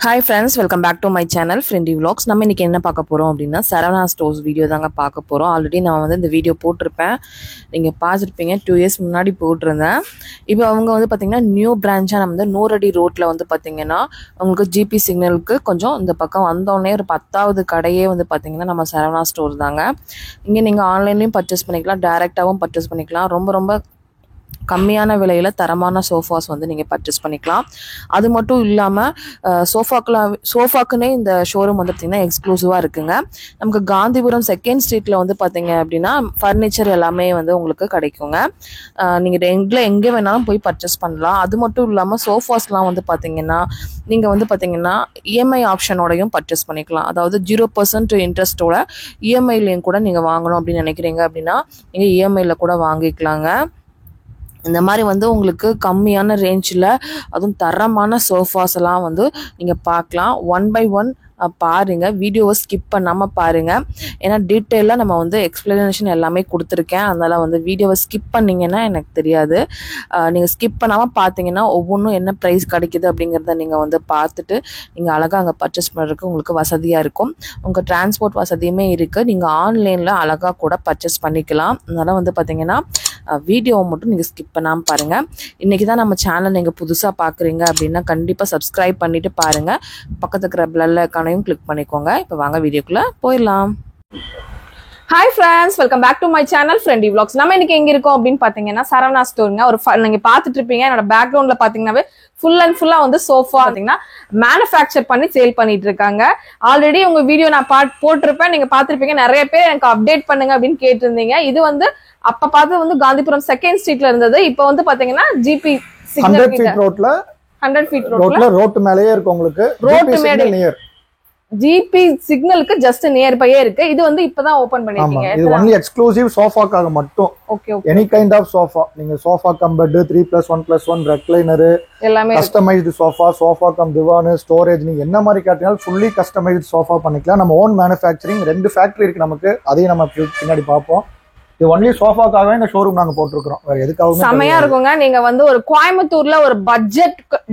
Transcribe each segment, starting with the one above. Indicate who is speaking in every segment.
Speaker 1: Hi friends, welcome back to my channel Friendly Vlogs. நம்ம இன்னைக்கு என்ன பார்க்க போறோம் அப்படினா சரவணா ஸ்டோர்ஸ் வீடியோ தாங்க பார்க்க போறோம். ஆல்ரெடி நான் வந்து இந்த வீடியோ போட்டுருப்பேன். நீங்க பார்த்திருப்பீங்க 2 இயர்ஸ் முன்னாடி போட்டுருந்தேன். இப்போ அவங்க வந்து பாத்தீங்கன்னா நியூ பிரான்ச்சா நம்ம வந்து நூறடி ரோட்ல வந்து பாத்தீங்கன்னா உங்களுக்கு ஜிபி சிக்னலுக்கு கொஞ்சம் இந்த பக்கம் வந்தோடனே ஒரு 10வது கடையே வந்து பாத்தீங்கன்னா நம்ம சரவணா ஸ்டோர் தாங்க. இங்க நீங்க ஆன்லைன்லயும் பர்ச்சேஸ் பண்ணிக்கலாம், டைரக்டாவும் பர்ச்சேஸ் பண்ணிக்கலாம். ரொம்ப கம்மியான விலையில தரமான சோஃபாஸ் வந்து நீங்க பர்ச்சேஸ் பண்ணிக்கலாம். அது மட்டும் இல்லாம சோஃபாக்குனே இந்த ஷோரூம் வந்து பாத்தீங்கன்னா எக்ஸ்க்ளூசிவா இருக்குங்க. நமக்கு காந்திபுரம் 2nd ஸ்ட்ரீட்ல வந்து பாத்தீங்க அப்படின்னா ஃபர்னிச்சர் எல்லாமே வந்து உங்களுக்கு கிடைக்குங்க. நீங்க எங்க வேணாலும் போய் பர்ச்சேஸ் பண்ணலாம். அது மட்டும் இல்லாம சோஃபாஸ்லாம் வந்து பாத்தீங்கன்னா நீங்க வந்து பாத்தீங்கன்னா இஎம்ஐ ஆப்ஷனோடையும் பர்ச்சேஸ் பண்ணிக்கலாம். அதாவது 0% இன்ட்ரெஸ்டோட இஎம்ஐலையும் கூட நீங்க வாங்கணும் அப்படின்னு நினைக்கிறீங்க அப்படின்னா நீங்க இஎம்ஐல கூட வாங்கிக்கலாங்க. இந்த மாதிரி வந்து உங்களுக்கு கம்மியான ரேஞ்சில் அதுவும் தரமான சோஃபாஸ் எல்லாம் வந்து நீங்கள் பார்க்கலாம். 1 by 1 பாருங்க, வீடியோவை ஸ்கிப் பண்ணாமல் பாருங்க. ஏன்னா டீட்டெயிலாக நம்ம வந்து எக்ஸ்பிளனேஷன் எல்லாமே கொடுத்துருக்கேன். அதனால வந்து வீடியோவை ஸ்கிப் பண்ணிங்கன்னா எனக்கு தெரியாது. நீங்கள் ஸ்கிப் பண்ணாமல் பார்த்தீங்கன்னா ஒவ்வொன்றும் என்ன ப்ரைஸ் கிடைக்குது அப்படிங்கிறத நீங்கள் வந்து பார்த்துட்டு நீங்கள் அழகாக அங்கே பர்ச்சேஸ் பண்ணுறதுக்கு உங்களுக்கு வசதியாக இருக்கும். உங்கள் டிரான்ஸ்போர்ட் வசதியுமே இருக்குது. நீங்கள் ஆன்லைனில் அழகாக கூட பர்ச்சேஸ் பண்ணிக்கலாம். அதனால் வந்து பார்த்தீங்கன்னா வீடியோவை மட்டும் நீங்கள் ஸ்கிப் பண்ணாமல் பாருங்கள். இன்றைக்கி தான் நம்ம சேனல் நீங்கள் புதுசாக பார்க்குறீங்க அப்படின்னா கண்டிப்பாக சப்ஸ்கிரைப் பண்ணிவிட்டு பாருங்கள். பக்கத்து இருக்கிற பெல் ஐகானையும் கிளிக் பண்ணிக்கோங்க. இப்போ வாங்க வீடியோக்குள்ளே போயிடலாம். Hi friends, welcome back to my channel friendly vlogs. நம்ம இன்னைக்கு எங்க இருக்கோம் அப்படின்னு பாத்தீங்கன்னா சரவணா ஸ்டோருங்க. நீங்க பாத்துட்டு இருப்பீங்க என்னோட பேக்ரவுண்ட்ல பாத்தீங்கன்னாவே ஃபுல் அண்ட் ஃபுல்லா வந்து சோஃபா பாத்தீங்கன்னா மேனுஃபேக்சர் பண்ணி சேல் பண்ணிட்டு இருக்காங்க. ஆல்ரெடி உங்க வீடியோ நான் போட்டிருப்பேன், நீங்க பாத்திருப்பீங்க. நிறைய பேர் எனக்கு அப்டேட் பண்ணுங்க அப்படின்னு கேட்டிருந்தீங்க. இது வந்து அப்ப பார்த்து வந்து காந்திபுரம் 2nd ஸ்ட்ரீட்ல இருந்தது. இப்போ வந்து பாத்தீங்கன்னா ஜிபி
Speaker 2: 100 feet ரோட்ல
Speaker 1: 100 feet ரோட்ல
Speaker 2: ரோட் மேலயே இருக்கு. உங்களுக்கு
Speaker 1: ரோட் மேலே ஜிபி சிக்னலுக்கு ஜஸ்ட் நியர்பையே இருக்கு. இது வந்து இப்பதான் ஓபன் பண்ணிருக்கீங்க.
Speaker 2: இது ஒன்லி எக்ஸ்க்ளூசிவ் சோஃபாக்காக மட்டும்.
Speaker 1: Okay okay.
Speaker 2: Any kind of sofa, நீங்க சோஃபா கம் பெட் 3+1+1 ரெக்லைனர் எல்லாமே customised sofa cum divan storage நீங்க என்ன மாதிரி கேட்டீங்கன்னா ஃபுல்லி கஸ்டமைஸ்டு சோஃபா பண்ணிக்கலாம். நம்ம ஓன் மேனுஃபேக்சரிங் 2 ஃபேக்டரி இருக்கு நமக்கு. அதையும் நம்ம பின்னாடி பார்ப்போம். இது ஒன்லி சோஃபாக்காகவே இந்த ஷோரூம் நாங்க போட்டுருக்கோம். வேற எதுக்காகவும்
Speaker 1: செமையா இருக்குங்க. நீங்க வந்து ஒரு கோயம்புத்தூர்ல ஒரு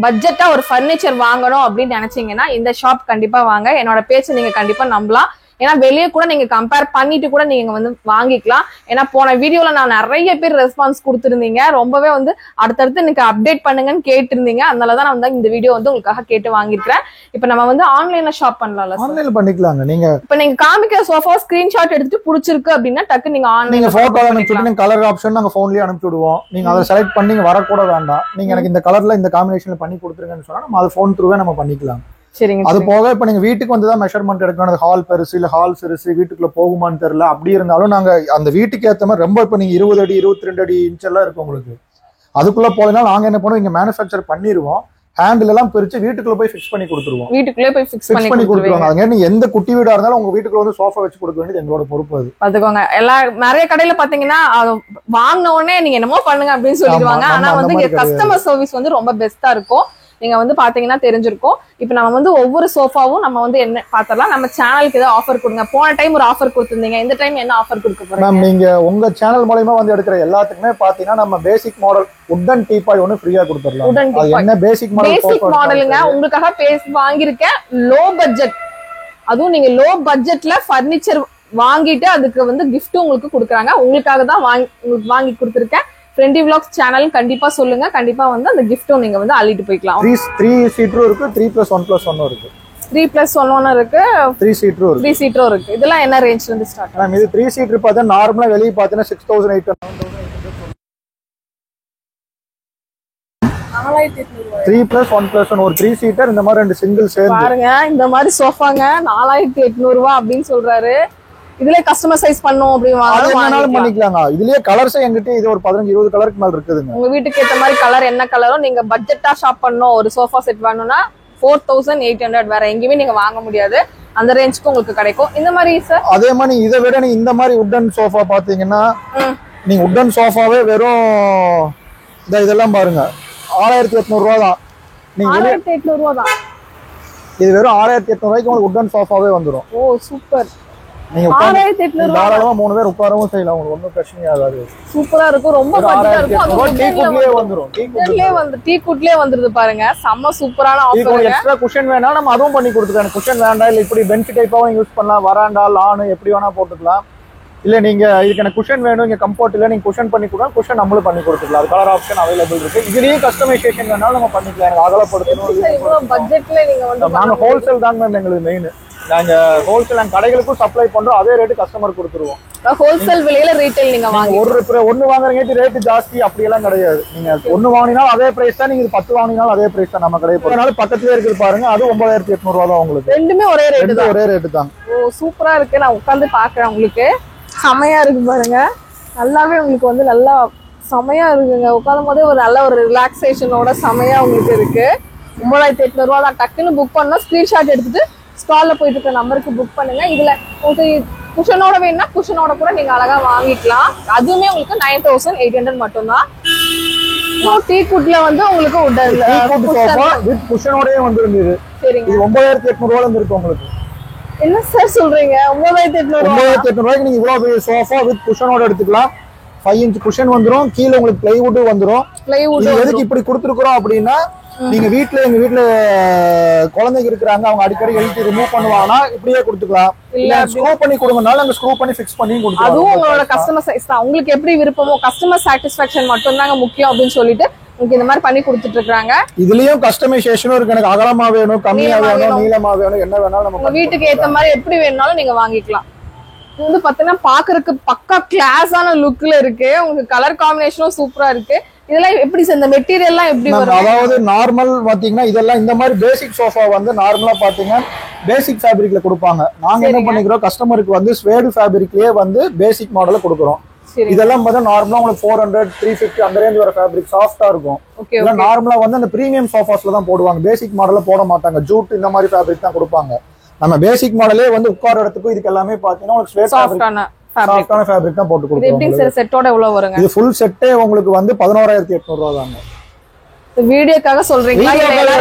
Speaker 1: பட்ஜெட்டா ஒரு ஃபர்னிச்சர் வாங்கணும் அப்படின்னு நினைச்சீங்கன்னா இந்த ஷாப் கண்டிப்பா வாங்க. என்னோட பேச்சு நீங்க கண்டிப்பா நம்பலாம். ஏன்னா வெளியே கூட நீங்க கம்பேர் பண்ணிட்டு கூட நீங்க வந்து வாங்கிக்கலாம். ஏன்னா போன வீடியோல நான் நிறைய பேர் ரெஸ்பான்ஸ் கொடுத்துருந்தீங்க. ரொம்பவே வந்து அடுத்தடுத்து எனக்கு அப்டேட் பண்ணுங்கன்னு கேட்டிருந்தீங்க. அதனாலதான் நான் வந்து இந்த வீடியோ வந்து உங்களுக்காக கேட்டு வாங்கிருக்கேன். இப்ப நம்ம வந்து ஆன்லைன்ல ஷாப் பண்ணலாம்ல?
Speaker 2: ஆன்லைன்ல பண்ணிக்கலாங்க. நீங்க
Speaker 1: இப்ப நீங்க காமிக்கிற சோஃபா ஸ்கிரீன்ஷாட் எடுத்துட்டு பிடிச்சிருக்கு அப்படின்னா டக்கு நீங்க ஆன்லைன்ல
Speaker 2: போட்டோ அனுப்பிச்சுட்டு கலர் ஆப்ஷன் நாங்க போன்லயே அனுப்பிச்சு விடுவோம். நீங்க அதை செலக்ட் பண்ணி வரக்கூட வேண்டாம். நீங்க எனக்கு இந்த கலர்ல இந்த காம்பினேஷன்ல பண்ணி கொடுத்துருங்கன்னு சொன்னா நம்ம அது போன் த்ரூவே நம்ம பண்ணிக்கலாம். அது போக இப்ப நீங்க வீட்டுக்கு வந்துதான் மெஷர்மெண்ட் எடுக்கணும். ஹால் பெருசு இல்ல ஹால் சிறுசு, வீட்டுக்குள்ள போகுமான்னு தெரியல. அப்படி இருந்தாலும் நாங்க அந்த வீட்டுக்கு ஏற்ற மாதிரி ரொம்ப இப்ப நீங்க 20 அடி 22 அடி இன்ச் எல்லாம் இருக்கு உங்களுக்கு. அதுக்குள்ள போனாலும் நாங்க என்ன பண்ணுவோம், இங்க மேனுஃபேக்சர் பண்ணிடுவோம். ஹேண்டில் எல்லாம் பிரிச்சு வீட்டுக்குள்ள போய் ஃபிக்ஸ் பண்ணி கொடுத்துருவோம்.
Speaker 1: வீட்டுக்குள்ளே போய் ஃபிக்ஸ் பண்ணி
Speaker 2: கொடுத்துருவாங்க. அங்க நீங்க எந்த குட்டி வீடா இருந்தாலும் உங்க வீட்டுக்குள்ள வந்து சோஃபா வச்சு கொடுக்க வேண்டியது எங்களோட பொறுப்பு. அது
Speaker 1: பாத்துக்கோங்க. எல்லா நிறைய கடையில பாத்தீங்கன்னா வாங்கின உடனே நீங்க என்னமோ பண்ணுங்க அப்படின்னு சொல்லிடுவாங்க. ஆனா வந்து இங்க கஸ்டமர் சர்வீஸ் வந்து ரொம்ப பெஸ்டா இருக்கும். நீங்க வந்து பாத்தீங்கன்னா தெரிஞ்சிருக்கும். இப்ப நம்ம வந்து ஒவ்வொரு சோஃபாவும் நம்ம வந்து என்ன பார்த்தலாம். நம்ம சேனலுக்கு ஏதாவது ஆஃபர் கொடுங்க. போன டைம் ஒரு ஆஃபர் கொடுத்திருந்தீங்க. இந்த டைம் என்ன ஆஃபர் கொடுக்க போறீங்க?
Speaker 2: நீங்க உங்க சேனல் மூலமா வந்து எடுக்கிற எல்லாத்துக்குமே பாத்தீங்கன்னா நம்ம பேசிக் மாடல் உட்டன் டீபாய் ஒன்னு ஃப்ரீயா கொடுத்துறலாம். அது என்ன பேசிக்
Speaker 1: மாடலுங்க உங்களுக்காக வாங்கியிருக்கேன். லோ பட்ஜெட், அதுவும் நீங்க லோ பட்ஜெட்ல பர்னிச்சர் வாங்கிட்டு அதுக்கு வந்து கிஃப்ட் உங்களுக்கு கொடுக்குறாங்க. உங்களுக்காக தான் வாங்கி கொடுத்துருக்கேன். ஃப்ரெண்ட்லி vlogs சேனல் கண்டிப்பா சொல்லுங்க. கண்டிப்பா வந்து அந்த கிஃப்ட்டும் நீங்க வந்து அள்ளிட்டு போய்க்கலாம்.
Speaker 2: 3 சீட்டரும் இருக்கு, 3+1+1 இருக்கு,
Speaker 1: 3+1 இருக்கு,
Speaker 2: 3 சீட்டரும் இருக்கு,
Speaker 1: 3 சீட்டரும் இருக்கு. இதெல்லாம் என்ன ரேஞ்ச்ல இருந்து ஸ்டார்ட் ஆகும்?
Speaker 2: இது 3 சீட்டர் பார்த்தா நார்மலா வெளிய பார்த்தீங்கன்னா 6800 3+1+1 ஒரு 3 சீட்டர். இந்த மாதிரி 2 சிங்கிள் சேர்ந்து
Speaker 1: பாருங்க. இந்த மாதிரி சோஃபாங்க 4800 ரூபாய் அப்படின்னு சொல்றாரு. இதுல கஸ்டமர் சைஸ் பண்ணும்
Speaker 2: அப்படினாலும் பண்ணிக்கலாங்க. இதுலயே கலர்ஸ் என்கிட்ட இது ஒரு 15-20 கலருக்கு மேல இருக்குதுங்க.
Speaker 1: உங்க வீட்டுக்கு ஏத்த மாதிரி கலர் என்ன கலரோ நீங்க பட்ஜெட்டா ஷாப் பண்ணனும். ஒரு சோஃபா செட் வாங்கணும்னா 4800 வேற எங்கேயுமே நீங்க வாங்க முடியாது. அந்த ரேஞ்சுக்கு உங்களுக்கு கிடைக்கும். இந்த மாதிரி சார்
Speaker 2: அதே மாதிரி இதை விட நீங்க இந்த மாதிரி உட்டன் சோஃபா பாத்தீங்கன்னா நீங்க உட்டன் சோஃபாவே வெறும் இதெல்லாம் பாருங்க 6800 ரூபாய் தான். நீங்க
Speaker 1: 6800 ரூபாய் தான்.
Speaker 2: இது வெறும் 6800 ரூபாய்க்கு உங்களுக்கு உட்டன் சோஃபாவே வந்துரும்.
Speaker 1: ஓ சூப்பர்.
Speaker 2: நீங்க
Speaker 1: 6800
Speaker 2: தாராளமா 3 பேர் உட்காரவும் செய்யலாம், உங்களுக்கு ஒன்றும் பிரச்சனையே ஆகாது.
Speaker 1: சூப்பரா இருக்கும், ரொம்ப பட்ஜெட்டா இருக்கும்.
Speaker 2: டீ குட்லயே வந்துரும்,
Speaker 1: டீ குட்லயே வந்துருது பாருங்க, செம்ம சூப்பரான ஆஃபர்.
Speaker 2: எக்ஸ்ட்ரா குஷன் வேணா நம்ம அதுவும் பண்ணி கொடுத்துக்கலாம். குஷன் வேண்டாம் இல்ல இப்படி பெஞ்ச் டைப்பாவும் யூஸ் பண்ணலாம், வராண்டா லான் எப்படி வேணா போட்டுக்கலாம். இல்ல நீங்க இதுக்கு எனக்கு குஷன் வேணும், இங்க கம்ஃபர்ட் இல்ல நீங்க குஷன் பண்ணி கொடுத்தா குஷன் நம்மளும் பண்ணி கொடுத்துக்கலாம். அது கலர் ஆப்ஷன் அவைலபிள் இருக்கு. இதுலயும் கஸ்டமைசேஷன் வேணாலும் நம்ம பண்ணிக்கலாம். எனக்கு அகலப்படுத்தணும்
Speaker 1: பட்ஜெட்ல நீங்க வந்து
Speaker 2: நாங்க ஹோல்சேல் தான் மேம் எங்களுக்கு மெயின். நாங்க ஹோல்சேல் அண்ட் கடைகளுக்கும் சப்ளை பண்றோம், அதே ரேட்டு கஸ்டமர் கொடுத்துருவோம்.
Speaker 1: ஹோல்சேல் விலையில ரீட்டைல் நீங்க வாங்க
Speaker 2: ஒன்னு வாங்குறீங்க ரேட் ஜாஸ்தி அப்படி எல்லாம் கிடையாது. நீங்க ஒன்னு வாங்கினாலும் அதே பிரைஸ் தான், நீங்க 10 வாங்கினாலும் அதே பிரைஸ் தான் நம்ம கடையை போறதுனால. பக்கத்துலயே இருக்குது பாருங்க, அது 9800 ரூபா தான் உங்களுக்கு.
Speaker 1: ரெண்டுமே ஒரே ரேட் தான்,
Speaker 2: ஒரே ரேட் தான்.
Speaker 1: ஓ சூப்பரா இருக்கு, நான் உட்கார்ந்து பாக்குறேன். உங்களுக்கு செமையா இருக்கு பாருங்க, நல்லாவே உங்களுக்கு வந்து நல்லா செமையா இருக்குங்க. உட்காரும் போதே ஒரு நல்ல ஒரு ரிலாக்ஸேஷனோட செமையா உங்களுக்கு இருக்கு. 9800 ரூபா தான். டக்குன்னு புக் பண்ணா ஸ்கிரீன்ஷாட் எடுத்துட்டு ஸ்டால்ல போயிட்டு இருக்க நம்பருக்கு புக் பண்ணுங்க. இதுல உங்களுக்கு குஷனோட வேணும்னா குஷனோட கூட நீங்க அழகா வாங்கிக்கலாம். அதுவுமே உங்களுக்கு 9800 மட்டும்தான். டீ குட்ல வந்து உங்களுக்கு
Speaker 2: வித் குஷனோடயே வந்துருந்தது.
Speaker 1: சரிங்க,
Speaker 2: இது 9800 ரூபாயில இருந்து இருக்கு உங்களுக்கு.
Speaker 1: என்ன சார் சொல்றீங்க? 9800
Speaker 2: ரூபாய்க்கு நீங்க இவ்வளவு பெரிய சோஃபா வித் குஷனோட எடுத்துக்கலாம். 5 இன்ச் குஷன் வந்துரும், கீழ உங்களுக்கு பிளைவுட் வந்துரும்.
Speaker 1: பிளைவுட்
Speaker 2: எதுக்கு இப்படி கொடுத்துருக்கோம் அப்படின்னா, நீங்க எங்க வீட்டுல குழந்தைங்க இருக்கிறாங்க, அவங்க அடிக்கடி எழுதி ரிமூவ் பண்ணுவாங்கன்னா இப்படியே கொடுத்துக்கலாம். இல்ல ஸ்க்ரூ பண்ணி கொடுங்கனால நாங்க ஸ்க்ரூ பண்ணி ஃபிக்ஸ் பண்ணி கொடுத்துருவோம்.
Speaker 1: அதுவும் உங்களோட கஸ்டமர் சைஸ் தான், உங்களுக்கு எப்படி விருப்பமோ கஸ்டமர் சாட்டிஸ்ஃபேக்ஷன் மட்டும் தாங்க முக்கியம் அப்படின்னு சொல்லிட்டு உங்களுக்கு இந்த மாதிரி பண்ணி கொடுத்துட்டு இருக்காங்க.
Speaker 2: இதுலயும் கஸ்டமைசேஷனும் இருக்கு. எனக்கு அகலமா வேணும், கம்மியா வேணும், நீளமா வேணும், என்ன வேணாலும் நம்ம
Speaker 1: வீட்டுக்கு ஏத்த மாதிரி எப்படி வேணாலும் நீங்க வாங்கிக்கலாம். இது வந்து பாத்தீங்கன்னா பாக்குறதுக்கு பக்கா கிளாஸான லுக்ல இருக்கு. உங்களுக்கு கலர் காம்பினேஷனும் சூப்பரா இருக்கு. இதெல்லாம் எப்படி சார், இந்த மெட்டீரியல் எல்லாம் எப்படி வரும்?
Speaker 2: அதாவது நார்மல் பாத்தீங்கன்னா இதெல்லாம் இந்த மாதிரி பேசிக் சோஃபா வந்து நார்மலா பாத்தீங்கன்னா பேசிக் ஃபேப்ரிக்ல கொடுப்பாங்க. நாங்க என்ன பண்ணிக்கிறோம், கஸ்டமருக்கு வந்து ஸ்வேடு ஃபேப்ரிக்லயே வந்து பேசிக் மாடல கொடுக்குறோம். இதெல்லாம் பார்த்தா நார்மலா உங்களுக்கு 400 350 அந்த ரேஞ்ச் வர ஃபேப்ரிக் சாஃப்டா இருக்கும். இதெல்லாம் நார்மலா வந்து அந்த பிரீமியம் சோஃபாஸ்ல தான் போடுவாங்க, பேசிக் மாடல்ல போட மாட்டாங்க. ஜூட் இந்த மாதிரி ஃபேப்ரிக் தான் கொடுப்பாங்க. நம்ம பேசிக் மாடலே வந்து உட்கார இடத்துக்கு இதுக்கு எல்லாமே பாத்தீங்கன்னா உங்களுக்கு ஸ்வேட் சாஃப்டான ஃபேப்ரிக் தான் போட்டு கொடுப்போம்.
Speaker 1: எப்படி சார் செட்டோட எவ்வளவு வருங்க?
Speaker 2: இது ஃபுல் செட்டே உங்களுக்கு வந்து 11800 ரூபாய் தாங்க.
Speaker 1: வீடியோக்காக சொல்றீங்களா?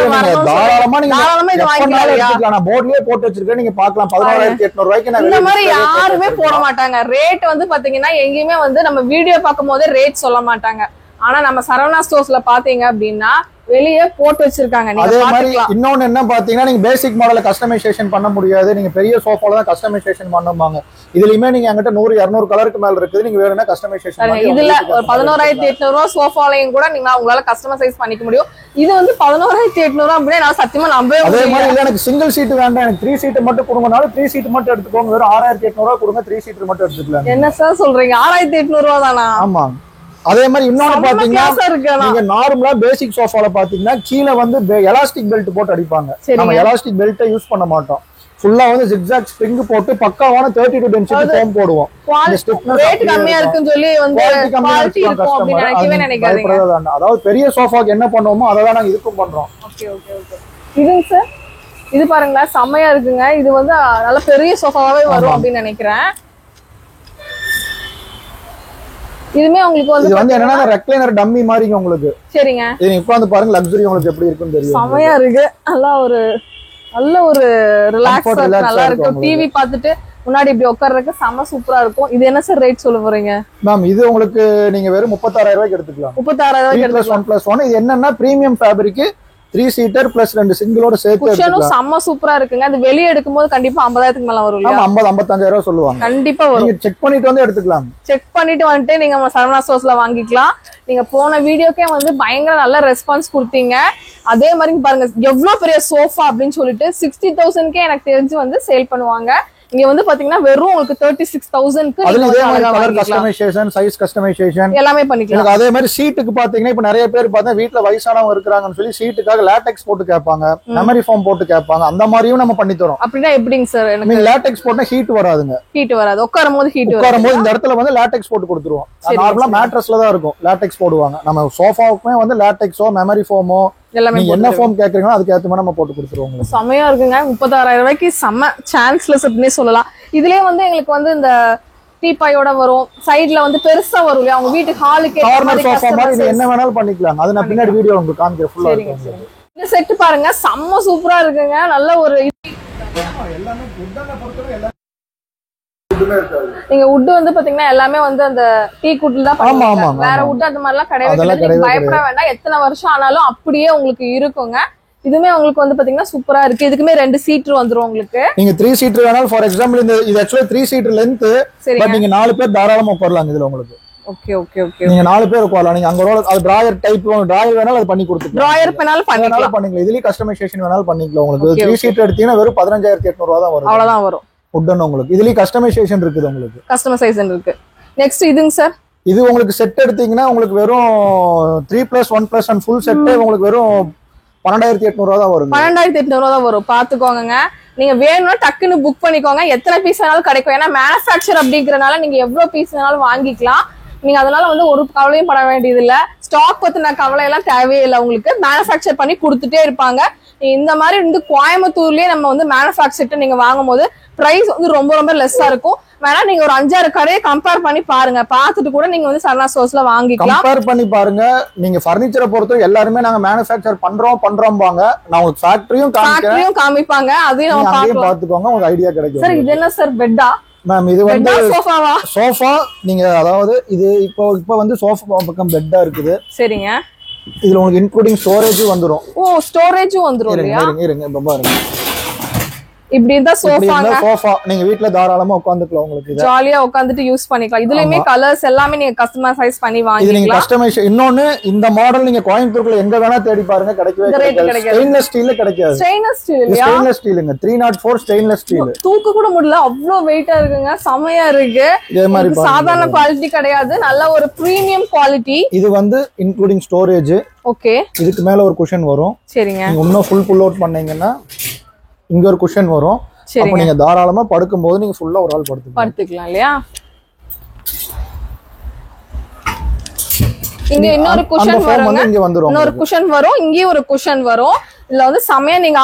Speaker 2: தாராளமா நீங்க நான் போர்ட்லயே போட்டு வச்சிருக்கேன், நீங்க பார்க்கலாம். 11800 ரூபாய்க்கு நான்
Speaker 1: இந்த மாதிரி யாருமே போட மாட்டாங்க. ரேட் வந்து பாத்தீங்கன்னா எங்கேயுமே வந்து நம்ம வீடியோ பார்க்கும் போதே ரேட் சொல்ல மாட்டாங்க. ஆனா நம்ம சரவணா ஸ்டோர்ஸ்ல பாத்தீங்க அப்படின்னா வெளியே போட்டு வச்சிருக்காங்க.
Speaker 2: அதே மாதிரி இன்னொன்னு என்ன பாத்தீங்கன்னா, நீங்க பேசிக் மாடல கஸ்டமைசேஷன் பண்ண முடியாது, நீங்க பெரிய சோஃபால தான் கஸ்டமைசேஷன் பண்ணுவாங்க. இதுலயுமே நீங்க என்கிட்ட 100-200 கலருக்கு மேல இருக்குது, நீங்க வேணும்னா கஸ்டமைசேஷன்
Speaker 1: இதுல 11800 ரூபாய் சோஃபாலையும் கூட நீங்க உங்களால கஸ்டமைஸ் பண்ணிக்க முடியும். இது வந்து 11800 அப்படியே நான் சத்தியமா நம்பவே
Speaker 2: முடியல. அதே மாதிரி இல்ல எனக்கு சிங்கிள் சீட் வேண்டாம், எனக்கு 3 சீட் மட்டும் கொடுங்கனாலும் 3 சீட் மட்டும் எடுத்துக்கோங்க, வெறும் 6800 ரூபாய் கொடுங்க, 3 சீட் மட்டும் எடுத்துக்கலாம்.
Speaker 1: என்ன சார் சொல்றீங்க? 6800 ரூபாய் தானா?
Speaker 2: ஆமா. அதே மாதிரி இன்னொன்னு பாத்தீங்கன்னா, நீங்க நார்மலா பேசிக் சோஃபால பாத்தீங்கன்னா கீழ வந்து எலாஸ்டிக் பெல்ட் போட்டு அடிப்பாங்க. நம்ம எலாஸ்டிக் பெல்ட்டை யூஸ் பண்ண மாட்டோம். ஃபுல்லா வந்து ஜிக்ஜாக் ஸ்ப்ரிங் போட்டு பக்காவான 32 டென்சிட்டி ஃபோம் போடுவோம்.
Speaker 1: ரேட் கம்மியா இருக்குன்னு சொல்லி வந்து குவாலிட்டி இருக்கும் அப்படி நினைக்கவே நினைக்காதீங்க.
Speaker 2: அதாவது பெரிய சோஃபாக்கு என்ன பண்ணுவோமோ அதை தான் நாங்க இதுக்கும் பண்றோம்.
Speaker 1: Okay okay okay. இதுங்க சார், இது பாருங்களேன் செம்மையா இருக்குங்க. இது வந்து நல்ல பெரிய சோஃபாவே வரும் அப்படின்னு நினைக்கிறேன். இதுமே உங்களுக்கு வந்து
Speaker 2: இது வந்து என்னன்னா ரெக்லைனர் டம்மி மாதிரி உங்களுக்கு.
Speaker 1: சரிங்க,
Speaker 2: இது நீங்க உட்கார்ந்து பாருங்க, லக்ஸரி உங்களுக்கு எப்படி இருக்குன்னு தெரியும்.
Speaker 1: செமையா இருக்கு, நல்ல ஒரு ரிலாக்ஸா நல்லா இருக்கு. டிவி பார்த்துட்டு முன்னாடி இப்படி உட்கார்றதுக்கு செம சூப்பரா இருக்கும். இது என்ன சார் ரேட் சொல்ல போறீங்க?
Speaker 2: மேம் இது உங்களுக்கு நீங்க வெறும் 36000 ரூபாய்க்கு எடுத்துக்கலாம்.
Speaker 1: 36000 ரூபாய்க்கு எடுத்துக்கலாம்.
Speaker 2: 1+1. இது என்னன்னா பிரீமியம் ஃபேப்ரிக், 3 சீட்டர் பிளஸ் 2 சிங்கிளோட சேர்த்து
Speaker 1: குஷனும் செம்ம சூப்பரா இருக்குங்க. அது வெளிய எடுக்கும்போது கண்டிப்பா 50000க்கு மேல வரும் இல்லையா?
Speaker 2: 50-55 ரூபாய் சொல்லுவாங்க.
Speaker 1: கண்டிப்பா வரும்.
Speaker 2: நீங்க செக் பண்ணிட்டு வந்து எடுத்துக்கலாம்.
Speaker 1: செக் பண்ணிட்டு வந்துட்டு நீங்க சரவணா ஸ்டோர்ஸ்ல வாங்கிக்கலாம். நீங்க போன வீடியோக்கே வந்து பயங்கர நல்ல ரெஸ்பான்ஸ் கொடுத்தீங்க. அதே மாதிரி பாருங்க எவ்வளவு பெரிய சோஃபா அப்படின்னு சொல்லிட்டு 60,000க்கே எனக்கு தெரிஞ்சு வந்து சேல் பண்ணுவாங்க. இங்க வந்து பாத்தீங்கன்னா வெறும் உங்களுக்கு 36,000க்கு
Speaker 2: கலர் கஸ்டமைசேஷன், சைஸ் கஸ்டமைசேஷன் எல்லாமே பண்ணிக்கலாம். அதே மாதிரி சீட்டுக்கு பாத்தீங்கன்னா இப்ப நிறைய பேர் பார்த்தா வீட்ல வயசானவங்க இருக்காங்கன்னு சொல்லி சீட்டுக்காக லாட்டெக்ஸ் போட்டு கேட்பாங்க, மெமரி ஃபோம் போட்டு கேட்பாங்க. அந்த மாதிரியும் நம்ம பண்ணி தரோம்.
Speaker 1: அப்படின்னா எப்படிங்க சார்?
Speaker 2: நீங்க லாட்டெக்ஸ் போட்டா ஹீட் வராதுங்க.
Speaker 1: ஹீட் வராது. உட்காரும்போது
Speaker 2: இந்த இடத்துல வந்து லாட்டெக்ஸ் போட்டு கொடுத்துருவோம். நார்மலா மேட்ரஸ்ல தான் இருக்கும், லாட்டெக்ஸ் போடுவாங்க. நம்ம சோஃபாவுக்குமே வந்து லாட்டெக்ஸோ மெமரி ஃபோமோ எல்லாமே என்ன ஃபோம் கேக்குறீங்களோ அதுக்கு ஏத்த மாதிரி நம்ம போட்டு கொடுத்துருவோம்.
Speaker 1: செமையா இருக்குங்க. 36000 ரூபாய்க்கு செம்ம சான்ஸ்லெஸ் அப்படினே சொல்லலாம். இதுலயே வந்து எங்களுக்கு வந்து இந்த டீபாயோட வரும், சைடுல வந்து பெருசா வரும் இல்லையா, அவங்க வீட்டு ஹாலுக்கு
Speaker 2: கார்னர் சோஃபா மாதிரி இது என்ன வேணாலும் பண்ணிக்கலாம். அது நான் பின்னாடி வீடியோ உங்களுக்கு காமிக்கிறேன் ஃபுல்லா இருக்கும்.
Speaker 1: இந்த செட் பாருங்க செம்ம சூப்பரா இருக்குங்க. நல்ல ஒரு
Speaker 2: எல்லாமே குட்டான பொறுத்தவரை எதுவுமே இருக்காது.
Speaker 3: நீங்க வுட் வந்து பாத்தீங்கன்னா எல்லாமே வந்து அந்த டீ குட்ல தான் பண்ணுவீங்க. வேற வுட் அந்த மாதிரி எல்லாம் கிடையவே பயப்பட வேண்டாம். எத்தனை வருஷம் ஆனாலும் அப்படியே உங்களுக்கு இருக்குங்க. இதுமே உங்களுக்கு வந்து பாத்தீங்கன்னா சூப்பரா இருக்கு. இதுக்குமே 2 சீட்டர் வந்துரும் உங்களுக்கு. நீங்க
Speaker 2: 3 சீட்டர் வேணாலும் ஃபார் எக்ஸாம்பிள் இது ஆக்சுவலி 3 சீட்டர் லெந்த், பட் நீங்க 4 பேர் தாராளமா உட்காரலாம் இதுல உங்களுக்கு.
Speaker 3: Okay okay okay.
Speaker 2: நீங்க 4 பேர் உட்காரலாம். நீங்க அங்க அது டிராயர் டைப் டிராயர் வேணாலும் அது பண்ணி கொடுத்துக்கலாம்.
Speaker 3: டிராயர் வேணாலும் பண்ணிக்கலாம்.
Speaker 2: இதுலயே கஸ்டமைசேஷன் வேணாலும் பண்ணிக்கலாம். உங்களுக்கு 3 சீட்டர் எடுத்தீங்கன்னா வெறும் 15800 ரூபாய் தான் வரும்.
Speaker 3: அவ்வளவுதான் வரும்.
Speaker 2: உடன் உங்களுக்கு இதுலயே கஸ்டமைசேஷன் இருக்குது. உங்களுக்கு
Speaker 3: கஸ்டமைசேஷன் இருக்கு. நெக்ஸ்ட் இதுங்க சார்,
Speaker 2: இது உங்களுக்கு செட் எடுத்தீங்கன்னா உங்களுக்கு வெறும் 3+1+1 அண்ட் ஃபுல் செட் உங்களுக்கு வெறும் 12800 ரூபாய் தான் வரும்.
Speaker 3: 12800 ரூபாய் தான் வரும். பாத்துக்கோங்க. நீங்க வேணும்னா டக்குன்னு புக் பண்ணிக்கோங்க. எத்தனை பீஸ் வேணாலும் கிடைக்கும். ஏன்னா மேனுஃபேக்சர் அப்படிங்கறதுனால நீங்க எவ்வளவு பீஸ் வேணாலும் வாங்கிக்கலாம். நீங்க அதனால வந்து ஒரு கவலையும் பட வேண்டியது இல்ல. ஸ்டாக் பத்தின கவலை எல்லாம் தேவையில்லை. உங்களுக்கு மேனுஃபேக்சர் பண்ணி கொடுத்துட்டே இருப்பாங்க. இந்த மாதிரி வந்து கோயம்புத்தூர்லயே நம்ம வந்து மேனுஃபேக்சர் நீங்க வாங்கும் போது பிரைஸ் வந்து ரொம்ப ரொம்ப லெஸ்ஸா இருக்கும். வேணா நீங்க ஒரு 5-6 கடையை கம்பேர் பண்ணி பாருங்க. பார்த்துட்டு கூட நீங்க வந்து சரணா ஸ்டோர்ஸ்ல வாங்கிக்கலாம்.
Speaker 2: கம்பேர் பண்ணி பாருங்க. நீங்க ஃபர்னிச்சரை பொறுத்த எல்லாருமே நாங்க மேனுஃபேக்சர் பண்றோம்பாங்க. நான் உங்களுக்கு ஃபேக்டரியும்
Speaker 3: காமிப்பாங்க. அதையும்
Speaker 2: நம்ம பாத்துக்கோங்க. உங்களுக்கு ஐடியா கிடைக்கும்.
Speaker 3: சார் இது என்ன சார், பெட்டா?
Speaker 2: மேம் இது வந்து சோஃபா. நீங்க அதாவது இது இப்போ வந்து சோஃபா பக்கம் பெட்டா இருக்குது.
Speaker 3: சரிங்க.
Speaker 2: இதுல உங்களுக்கு இன்க்ளூடிங் ஸ்டோரேஜ் வந்துரும்.
Speaker 3: ஓ ஸ்டோரேஜும் வந்துரும் இல்லையா?
Speaker 2: இருங்க இப்ப பாருங்க.
Speaker 3: இப்படி இருந்தா சோஃபா
Speaker 2: நீங்க வீட்ல தாராளமா உட்கார்ந்துக்கலாம். உங்களுக்கு
Speaker 3: ஜாலியா உட்கார்ந்துட்டு யூஸ் பண்ணிக்கலாம். இதுலயுமே கலர்ஸ் எல்லாமே நீங்க கஸ்டமைஸ் பண்ணி வாங்கிக்கலாம்.
Speaker 2: இது நீங்க கஸ்டமைஸ் இன்னொன்னு இந்த மாடல் நீங்க கோயம்புத்தூர்ல எங்க வேணா தேடி பாருங்க, கிடைக்கவே கிடைக்காது. ஸ்டெயின்லெஸ் ஸ்டீல்ல கிடைக்காது.
Speaker 3: ஸ்டெயின்லெஸ் ஸ்டீல் இல்லையா?
Speaker 2: ஸ்டெயின்லெஸ் ஸ்டீலுங்க. 304 stainless steel.
Speaker 3: தூக்க கூட முடியல, அவ்வளவு வெயிட்டா இருக்குங்க. செமையா இருக்கு.
Speaker 2: இதே மாதிரி
Speaker 3: சாதாரண குவாலிட்டி கிடையாது, நல்ல ஒரு பிரீமியம் குவாலிட்டி.
Speaker 2: இது வந்து இன்க்ளூடிங் ஸ்டோரேஜ்.
Speaker 3: ஓகே.
Speaker 2: இதுக்கு மேல ஒரு குஷன் வரும்.
Speaker 3: சரிங்க.
Speaker 2: நீங்க இன்னும் ஃபுல் புல் அவுட் பண்ணீங்கன்னா இங்க ஒரு குஷன் வரும். அப்ப நீங்க தாராளமா படுக்கும்போது நீங்க ஃபுல்லா ஒரு ஆள் படுத்துக்கலாம்
Speaker 3: இல்லையா? இங்க இன்னொரு குஷன் வரும்.
Speaker 2: இங்க வந்துரும்.
Speaker 3: இன்னொரு குஷன் வரும். இங்க ஒரு குஷன் வரும். இதுல வந்து சமயம் நீங்க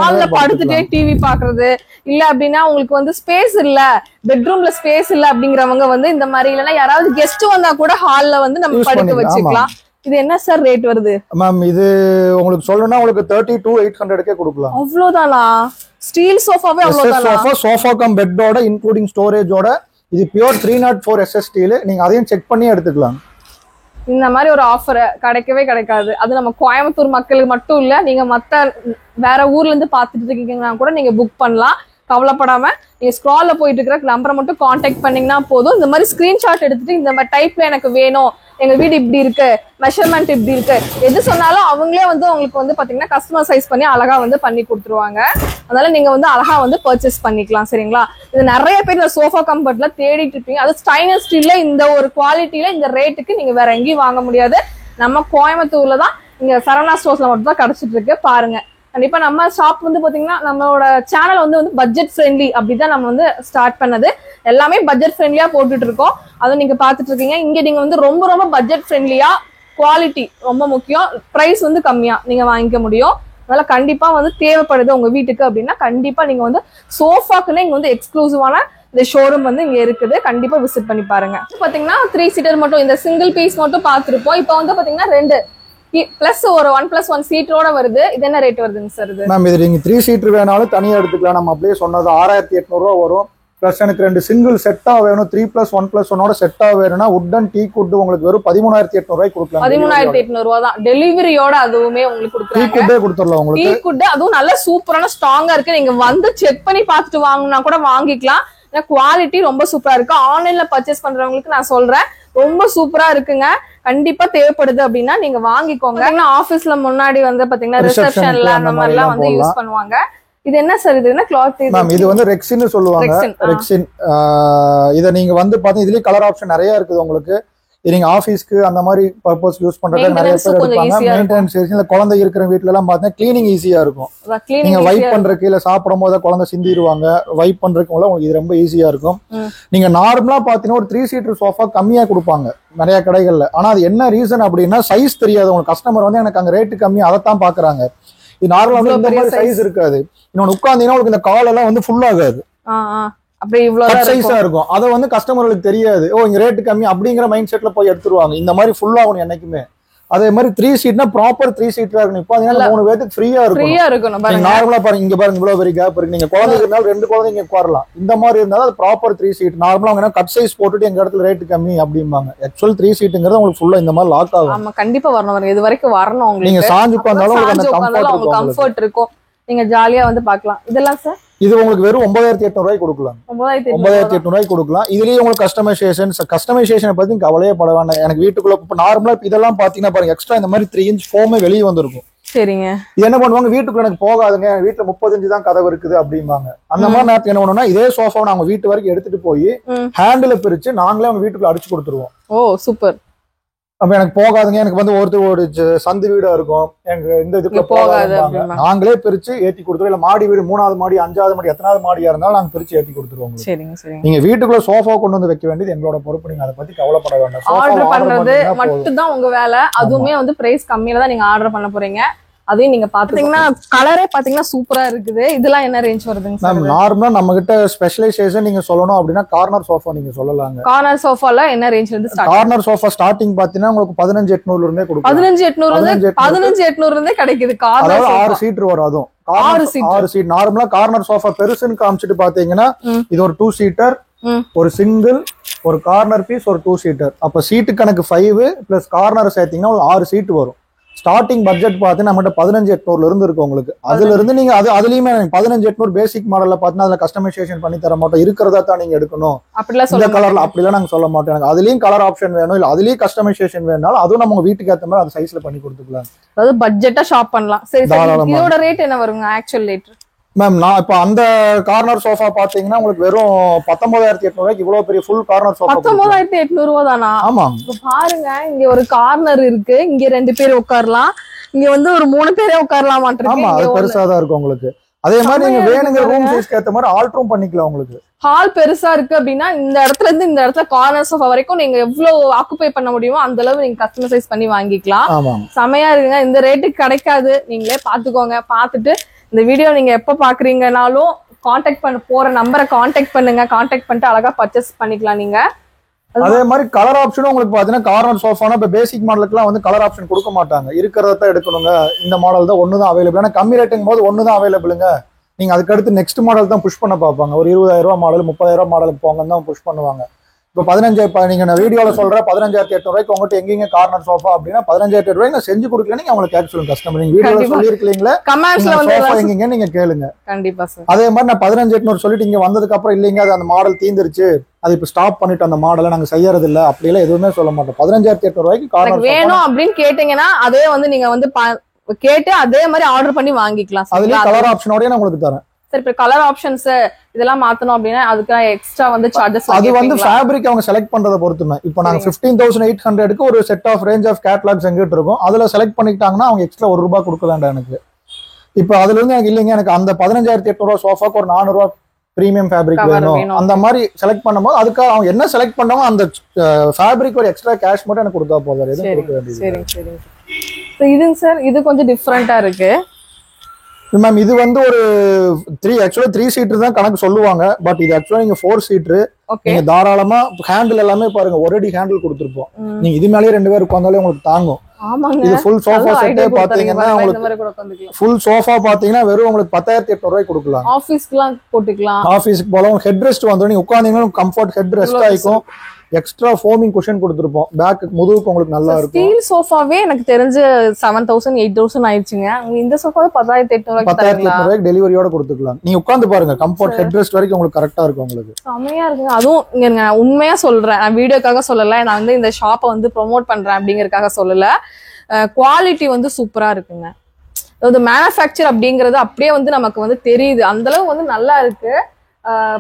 Speaker 3: ஹால்ல படுத்துட்டே டிவி பாக்குறது இல்ல அப்படின்னா உங்களுக்கு வந்து ஸ்பேஸ் இல்ல, பெட்ரூம்ல ஸ்பேஸ் இல்ல அப்படிங்கறவங்க வந்து இந்த மாதிரி இல்லன்னா யாராவது கெஸ்ட் வந்தா கூட ஹால்ல வந்து நம்ம படுக்க வச்சுக்கலாம். இது என்ன சார் ரேட் வருது?
Speaker 2: மேம் இது உங்களுக்கு சொல்லணும்னா உங்களுக்கு 32,800க்கே கொடுக்கலாம்.
Speaker 3: அவ்வளவுதானா? ஸ்டீல் சோஃபாவே அவ்வளவுதானா?
Speaker 2: சோஃபா கம் பெட்டோட இன்க்ளூடிங் ஸ்டோரேஜோட இது பியூர் 304 SS ஸ்டீல். நீங்க அதையும் செக் பண்ணி எடுத்துக்கலாம்.
Speaker 3: இந்த மாதிரி ஒரு ஆஃபர் கிடைக்கவே கிடைக்காது. அது நம்ம கோயம்புத்தூர் மக்களுக்கு மட்டும் இல்ல, நீங்க மத்த வேற ஊர்ல இருந்து பாத்துட்டு இருக்கீங்கன்னா கூட நீங்க புக் பண்ணலாம். கவலைப்படாம நீங்க ஸ்க்ரால்ல போயிட்டு இருக்கிற நம்பரை மட்டும் கான்டாக்ட் பண்ணீங்கன்னா போதும். இந்த மாதிரி ஸ்கிரீன்ஷாட் எடுத்துட்டு இந்த மாதிரி டைப்ல எனக்கு வேணும், எங்க வீடு இப்படி இருக்கு, மெஷர்மெண்ட் இப்படி இருக்கு, எது சொன்னாலும் அவங்களே வந்து உங்களுக்கு வந்து பாத்தீங்கன்னா கஸ்டமர் சைஸ் பண்ணி அழகா வந்து பண்ணி கொடுத்துருவாங்க. அதனால நீங்க வந்து அழகா வந்து பர்ச்சேஸ் பண்ணிக்கலாம். சரிங்களா? இது நிறைய பேர் இந்த சோஃபா கம்ஃபர்ட்ல தேடிட்டு இருப்பீங்க. அது ஸ்டைனஸ் ஸ்டீல்ல இந்த ஒரு குவாலிட்டியில இந்த ரேட்டுக்கு நீங்க வேற எங்கேயும் வாங்க முடியாது. நம்ம கோயம்புத்தூர்ல தான் இங்க சரவணா ஸ்டோர்ஸ்ல மட்டும் தான் கிடைச்சிட்டு இருக்கு. பாருங்க. கண்டிப்பா நம்ம ஷாப் வந்து பாத்தீங்கன்னா நம்மளோட சேனல் வந்து பட்ஜெட் ஃப்ரெண்ட்லி அப்படிதான் நம்ம வந்து ஸ்டார்ட் பண்ணது. எல்லாமே பட்ஜெட் ஃப்ரெண்ட்லியா போட்டுட்டு இருக்கோம். அதை நீங்க பாத்துட்டு இருக்கீங்க. இங்க நீங்க வந்து ரொம்ப ரொம்ப பட்ஜெட் ஃப்ரெண்ட்லியா, குவாலிட்டி ரொம்ப முக்கியம், பிரைஸ் வந்து கம்மியா நீங்க வாங்கிக்க முடியும். அதனால கண்டிப்பா வந்து தேவைப்படுது உங்க வீட்டுக்கு அப்படின்னா கண்டிப்பா நீங்க வந்து சோஃபாக்குன்னு இங்க வந்து எக்ஸ்க்ளூசிவான இந்த ஷோரூம் வந்து இங்க இருக்குது. கண்டிப்பா விசிட் பண்ணி பாருங்க. பாத்தீங்கன்னா 3 சீட்டர் மட்டும் இந்த சிங்கிள் பீஸ் மட்டும் பாத்துருப்போம். இப்போ வந்து பாத்தீங்கன்னா 2 பிளஸ் ஒரு 1+1 சீட்டோட வருது. இது என்ன ரேட் வருதுங்க சார்? இது
Speaker 2: மேம் இது நீங்க 3 சீட்டர் வேணாலும் தனியா எடுத்துக்கலாம். நம்ம அப்படியே சொன்னது 6,800 ரூபாய் வரும். பிளஸ் எனக்கு 2 சிங்கிள் செட்டா வேணும், 3+1+1ஓட செட்டா வேணும்னா உட்டன் டீ குட் உங்களுக்கு வெறும் 13,800 ரூபாய் கொடுக்கலாம்.
Speaker 3: 13,800 ரூபாய் தான் டெலிவரியோட. அதுவுமே உங்களுக்கு கொடுக்குறாங்க.
Speaker 2: டீ குட்டே கொடுத்துடலாம் உங்களுக்கு.
Speaker 3: டீ குட் அதுவும் நல்ல சூப்பரான ஸ்ட்ராங்கா இருக்கு. நீங்க வந்து செக் பண்ணி பார்த்துட்டு வாங்கினா கூட வாங்கிக்கலாம். குவாலிட்டி ரொம்ப சூப்பரா இருக்கு. ஆன்லைன்ல பர்ச்சேஸ் பண்றவங்களுக்கு நான் சொல்றேன், ரொம்ப சூப்பரா இருக்குங்க. கண்டிப்பா தேவைப்படுது அப்படின்னா நீங்க வாங்கிக்கோங்க. ஆபீஸ்ல முன்னாடி வந்து பாத்தீங்கன்னா ரிசப்ஷன்ல அந்த மாதிரி எல்லாம் வந்து யூஸ் பண்ணுவாங்க. இது என்ன சார்? இது என்ன கிளாத்?
Speaker 2: இது வந்து ரெக்ஸின் சொல்லுவாங்க. ரெக்ஸின். இத நீங்க வந்து பாத்தீங்கன்னா இதுலயே கலர் ஆப்ஷன் நிறைய இருக்குது உங்களுக்கு. நீங்க ஆபீஸ்க்கு அந்த மாதிரி பர்பஸ் யூஸ் பண்றது நிறைய பேர் எடுப்பாங்க. மெயின்டெனன்ஸ் இல்ல குழந்தை இருக்கிற வீட்ல எல்லாம் பாத்தீங்கன்னா கிளீனிங் ஈஸியா இருக்கும். நீங்க வைப் பண்றதுக்கு இல்ல சாப்பிடும் போது குழந்தை சிந்திடுவாங்க, வைப் பண்றதுக்கு உங்களுக்கு இது ரொம்ப ஈஸியா இருக்கும். நீங்க நார்மலா பாத்தீங்கன்னா ஒரு 3 சீட்டர் சோஃபா கம்மியா கொடுப்பாங்க நிறைய கடைகள்ல. ஆனா அது என்ன ரீசன் அப்படின்னா சைஸ் தெரியாது உங்களுக்கு. கஸ்டமர் வந்து எனக்கு அங்க ரேட்டு கம்மி அதைத்தான் பாக்குறாங்க. இது நார்மலா இந்த மாதிரி சைஸ் இருக்காது. இன்னொன்னு உட்கார்ந்தீங்கன்னா உங்களுக்கு இந்த கால் எல்லாம் வந்து ஃபுல் ஆகாது, சைஸா இருக்கும். அதை வந்து கஸ்டமர்களுக்கு தெரியாது. ஓ இங்க ரேட்டு கம்மி அப்படிங்கிற மைண்ட் செட்ல போய் எடுத்துருவாங்க. இந்த மாதிரி ஃபுல் ஆகணும் என்னைக்குமே. அதே மாதிரி 3 சீட்னா ப்ராப்பர் 3 சீட்டா இருக்கணும். இப்போ பாத்தீங்கன்னா 3 பேருக்கு ஃப்ரீயா இருக்கும். நார்மலா பாருங்க, இங்க பாருங்க இவ்வளவு பெரிய கேப் இருக்கு. நீங்க குழந்தைங்க இருந்தாலும் 2 குழந்தைங்க உட்காரலாம். இந்த மாதிரி இருந்தாலும் அது ப்ராப்பர் 3 சீட். நார்மலா அவங்க கட் சைஸ் போட்டுட்டு எங்க இடத்துல ரேட் கம்மி அப்படிம்பாங்க. ஆக்சுவல் 3 சீட்டுங்கிறது உங்களுக்கு ஃபுல்லா இந்த மாதிரி லாக் ஆகும்.
Speaker 3: ஆமா கண்டிப்பா வரணும். இது வரைக்கும் வரணும் உங்களுக்கு.
Speaker 2: நீங்க சாஞ்சு உட்கார்ந்தாலும் உங்களுக்கு அந்த
Speaker 3: கம்ஃபர்ட் இருக்கும். நீங்க ஜாலியா வந்து பார்க்கலாம். இதெல்லாம் சார்
Speaker 2: இது உங்களுக்கு வெறும் 9800 ரூபாய்க்கு கொடுக்கலாம். 9800 ரூபாய்க்கு கொடுக்கலாம். இதுலயே உங்களுக்கு கஸ்டமைசேஷனை பத்தி கவலையே பட வேண்டாம். எனக்கு வீட்டுக்குள்ள இப்ப நார்மலா இதெல்லாம் பாத்தீங்கன்னா பாருங்க, எக்ஸ்ட்ரா இந்த மாதிரி 3 இன்ச் ஃபோமே வெளியே வந்திருக்கும்.
Speaker 3: சரிங்க.
Speaker 2: இது என்ன பண்ணுவாங்க, வீட்டுக்குள்ள எனக்கு போகாதுங்க, வீட்டுல 35 தான் கதவு இருக்குது அப்படிம்பாங்க. அந்த மாதிரி நேரத்துக்கு என்ன பண்ணுவோம்னா, இதே சோஃபாவை நாங்க வீட்டு வரைக்கும் எடுத்துட்டு போய் ஹேண்டில பிரிச்சு நாங்களே அவங்க வீட்டுக்குள்ள அடிச்சு கொடுத்துருவோம்.
Speaker 3: ஓ சூப்பர்.
Speaker 2: அப்ப எனக்கு போகாதுங்க, எனக்கு வந்து ஒரு சந்து வீடா இருக்கும், எனக்கு இந்த இதுக்குள்ள போகாது, நாங்களே பிரிச்சு ஏத்தி கொடுத்துருவோம். இல்ல மாடி வீடு 3வது மாடி 5வது மாடி எத்தனாவது மாடியா இருந்தாலும் நாங்க பிரிச்சு ஏத்தி கொடுத்துருவோம். நீங்க வீட்டுக்குள்ள சோஃபா கொண்டு வந்து வைக்க வேண்டியது எங்களோட பொறுப்பு. நீங்க அதை பத்தி கவலைப்பட வேண்டாம்.
Speaker 3: ஆர்டர் பண்றது மட்டும் தான் உங்க வேலை. அதுவுமே வந்து பிரைஸ் கம்மியில தான் நீங்க ஆர்டர் பண்ண போறீங்க. அதையும் நீங்க பாத்தீங்கன்னா கலரே பாத்தீங்கன்னா சூப்பரா இருக்குது. இதெல்லாம் என்ன ரேஞ்ச் வருதுங்க சார்?
Speaker 2: நார்மலா நம்ம கிட்ட ஸ்பெஷலைசேஷன் நீங்க சொல்லணும் அப்படின்னா கார்னர் சோஃபா நீங்க சொல்லலாங்க.
Speaker 3: கார்னர் சோஃபால என்ன ரேஞ்ச்ல இருந்து ஸ்டார்ட்?
Speaker 2: கார்னர் சோஃபா ஸ்டார்டிங் பாத்தீங்கன்னா உங்களுக்கு 15800 இருந்தே கொடுக்கும்.
Speaker 3: 15800 இருந்தே கிடைக்குது. கார்னர்
Speaker 2: 6 சீட் வரும். அதுவும் 6 சீட். நார்மலா கார்னர் சோஃபா பெருசுன்னு காமிச்சிட்டு பாத்தீங்கன்னா இது ஒரு 2 சீட்டர், ஒரு சிங்கிள், ஒரு கார்னர் பீஸ், ஒரு 2 சீட்டர். அப்ப சீட்டு கணக்கு 5 பிளஸ் கார்னர் சேர்த்தீங்கன்னா ஒரு 6 சீட் வரும். ஸ்டார்டிங் பட்ஜெட் பார்த்து நம்மகிட்ட 15800 இருந்து இருக்கு உங்களுக்கு. அதுல இருந்து நீங்க அதுலயுமே 15800 பேசிக் மாடல்ல பாத்தீங்கன்னா அதுல கஸ்டமைசேஷன் பண்ணி தர மாட்டோம். இருக்கிறதா தான் நீங்க எடுக்கணும். இந்த கலர்ல அப்படிலாம் நாங்க சொல்ல மாட்டோம். எனக்கு அதுலயும் கலர் ஆப்ஷன் வேணும், இல்ல அதுலயும் கஸ்டமைசேஷன் வேணாலும் அதுவும் நம்ம வீட்டுக்கு ஏத்த மாதிரி அது சைஸ்ல பண்ணி கொடுத்துக்கலாம்.
Speaker 3: அதாவது பட்ஜெட்டா ஷாப் பண்ணலாம். சரி, இதோட ரேட் என்ன வருங்க ஆக்சுவல் ரேட்?
Speaker 2: மேம் நான் இப்ப அந்த கார்னர் சோஃபா பாத்தீங்கன்னா உங்களுக்கு வெறும் 19800 ரூபாய்க்கு இவ்வளவு பெரிய ஃபுல் கார்னர் சோஃபா.
Speaker 3: 19800 ரூபாய் தானா? ஆமா. பாருங்க, இங்க ஒரு கார்னர் இருக்கு, இங்க 2 பேர் உட்காரலாம், இங்க வந்து ஒரு 3 பேரே உட்காரலாம் மாட்டிருக்கு.
Speaker 2: ஆமா, அது பெருசா தான் இருக்கு உங்களுக்கு. அதே மாதிரி நீங்க வேணுங்கிற ரூம் சைஸ்க்கு ஏத்த மாதிரி ஆல்டரும் பண்ணிக்கலாம். உங்களுக்கு
Speaker 3: ஹால் பெருசா இருக்கு அப்படின்னா இந்த இடத்துல இருந்து இந்த இடத்துல கார்னர் சோஃபா வரைக்கும் நீங்க எவ்வளவு ஆக்குபை பண்ண முடியுமோ அந்த அளவு நீங்க கஸ்டமைஸ் பண்ணி வாங்கிக்கலாம். செமையா இருக்குங்க. இந்த ரேட்டுக்கு கிடைக்காது. நீங்களே பாத்துக்கோங்க. பாத்துட்டு இந்த வீடியோ நீங்க எப்ப பாக்குறீங்கனாலும் போற நம்பரை கான்டாக்ட் பண்ணுங்க. கான்டாக்ட் பண்ணிட்டு அழகா பர்ச்சேஸ் பண்ணிக்கலாம் நீங்க.
Speaker 2: அதே மாதிரி கலர் ஆப்ஷனும் உங்களுக்கு பாத்தீங்கன்னா கார்னர் சோஃபானா இப்ப பேசிக் மாடலுக்குலாம் வந்து கலர் ஆப்ஷன் கொடுக்க மாட்டாங்க. இருக்கிறத தான் எடுக்கணுங்க, இந்த மாடல் தான் ஒண்ணுதான் அவைலபிள். ஏன்னா கம்மி ரேட்டுங்கும் போது ஒண்ணுதான் அவைலபிளுங்க. நீங்க அதுக்கு அடுத்து நெக்ஸ்ட் மாடல் தான் புஷ் பண்ண பார்ப்பாங்க. ஒரு 20000 ரூபாய் மாடல் 30000 மாடலுக்கு போங்க தான் புஷ் பண்ணுவாங்க. இப்போ 15 நீங்க நான் வீடியோல சொல்ற 15800 ரூபாய்க்கு உங்ககிட்ட எங்கீங்க கார்னர் சோஃபா அப்படின்னா 15800 ரூபாய்க்கு நான் செஞ்சு கொடுக்கல. நீங்க அவங்களுக்கு கேட்க சொல்லுங்க. கஸ்டமர் நீங்க வீடியோல சொல்லிருக்கீங்களா,
Speaker 3: கமெண்ட்ஸ்ல வந்து
Speaker 2: சோஃபா எங்கீங்க நீங்க கேளுங்க.
Speaker 3: கண்டிப்பா சார்.
Speaker 2: அதே மாதிரி நான் 15800 சொல்லிட்டு இங்க வந்ததுக்கு அப்புறம் இல்லைங்க அது அந்த மாடல் தீந்துருச்சு, அது இப்ப ஸ்டாப் பண்ணிட்டு அந்த மாடலை நாங்க செய்யறது இல்ல அப்படி எல்லாம் எதுவுமே சொல்ல மாட்டோம். 15800 ரூபாய்க்கு கார்னர்
Speaker 3: வேணும் அப்படின்னு கேட்டீங்கன்னா அதே வந்து நீங்க வந்து கேட்டு அதே மாதிரி ஆர்டர் பண்ணி வாங்கிக்கலாம்.
Speaker 2: அதுலயே கலர் ஆப்ஷனோடய நான் உங்களுக்கு தரேன்.
Speaker 3: சரி, இப்ப கலர் ஆப்ஷன்ஸ் இதெல்லாம் மாத்தணும் அப்படின்னா அதுக்கு எக்ஸ்ட்ரா வந்து சார்ஜஸ்.
Speaker 2: அது வந்து ஃபேப்ரிக் அவங்க செலக்ட் பண்றத பொறுத்துமே. இப்போ நாங்க 15800க்கு ஒரு set of range of catalogues எங்கிட்ட இருக்கும். அதுல செலக்ட் பண்ணிட்டாங்கன்னா அவங்க எக்ஸ்ட்ரா 1 ரூபாய் கொடுக்க வேண்டாம் எனக்கு. இப்போ அதுல இருந்து எனக்கு இல்லைங்க எனக்கு அந்த 15800 ரூபாய் சோஃபாக்கு ஒரு 400 ரூபாய் பிரீமியம் ஃபேப்ரிக் வேணும் அந்த மாதிரி செலக்ட் பண்ணும்போது அதுக்காக அவங்க என்ன செலக்ட் பண்ணாமோ அந்த ஃபேப்ரிக் ஒரு எக்ஸ்ட்ரா கேஷ் மட்டும் எனக்கு கொடுத்தா போதும். எதுவும் கொடுக்க வேண்டியது.
Speaker 3: சரி சரி. இதுங்க சார், இது கொஞ்சம் டிஃப்ரெண்டா இருக்கு
Speaker 2: மேம். இது வந்து ஒரு 3 சீட்டர் தான் கணக்கு சொல்லுவாங்க. பட் இது ஆக்சுவலா நீங்க 4 சீட்டர். நீங்க தாராளமா ஹேண்டில் எல்லாமே பாருங்க ஒரு அடி ஹேண்டில் கொடுத்துருப்போம். நீங்க இது மேலேயே 2 பேர் உட்கார்ந்தாலே உங்களுக்கு தாங்கும். இது ஃபுல் சோஃபா செட்டே பாத்தீங்கன்னா உங்களுக்கு ஃபுல் சோஃபா பாத்தீங்கன்னா வெறும் உங்களுக்கு 10800 ரூபாய்க்கு கொடுக்கலாம்.
Speaker 3: ஆபீஸ்க்குலாம் போட்டுக்கலாம்.
Speaker 2: ஆபீஸ்க்கு போலாம். ஹெட் ரெஸ்ட் வந்து நீங்க உட்கார்ந்தீங்கன்னா கம்ஃபர்ட் ஹெட் ரெஸ்ட் ஆயிக்கும். எக்ஸ்ட்ரா ஃபோமிங் குஷன் கொடுத்துருப்போம். பேக் முதுகுக்கு உங்களுக்கு நல்லா இருக்கும்.
Speaker 3: ஸ்டீல் சோஃபாவே எனக்கு தெரிஞ்சு 7000 8000 ஆயிடுச்சுங்க. இந்த சோஃபாவே 10800
Speaker 2: ரூபாய்க்கு டெலிவரியோட கொடுத்துக்கலாம். நீங்க உட்கார்ந்து பாருங்க, கம்ஃபர்ட் ஹெட் ரெஸ்ட் வரைக்கும் உங்களுக்கு கரெக்டா இருக்கும். உங்களுக்கு
Speaker 3: செமையா இருக்குங்க. அதுவும் இங்க உண்மையா சொல்றேன், நான் வீடியோக்காக சொல்லல, நான் வந்து இந்த ஷாப்பை வந்து ப்ரோமோட் பண்றேன் அப்படிங்கறதுக்காக சொல்லல. குவாலிட்டி வந்து சூப்பரா இருக்குங்க. அதாவது மேனுஃபேக்சர் அப்படிங்கறது அப்படியே வந்து நமக்கு வந்து தெரியுது. அந்த அளவு வந்து நல்லா இருக்கு.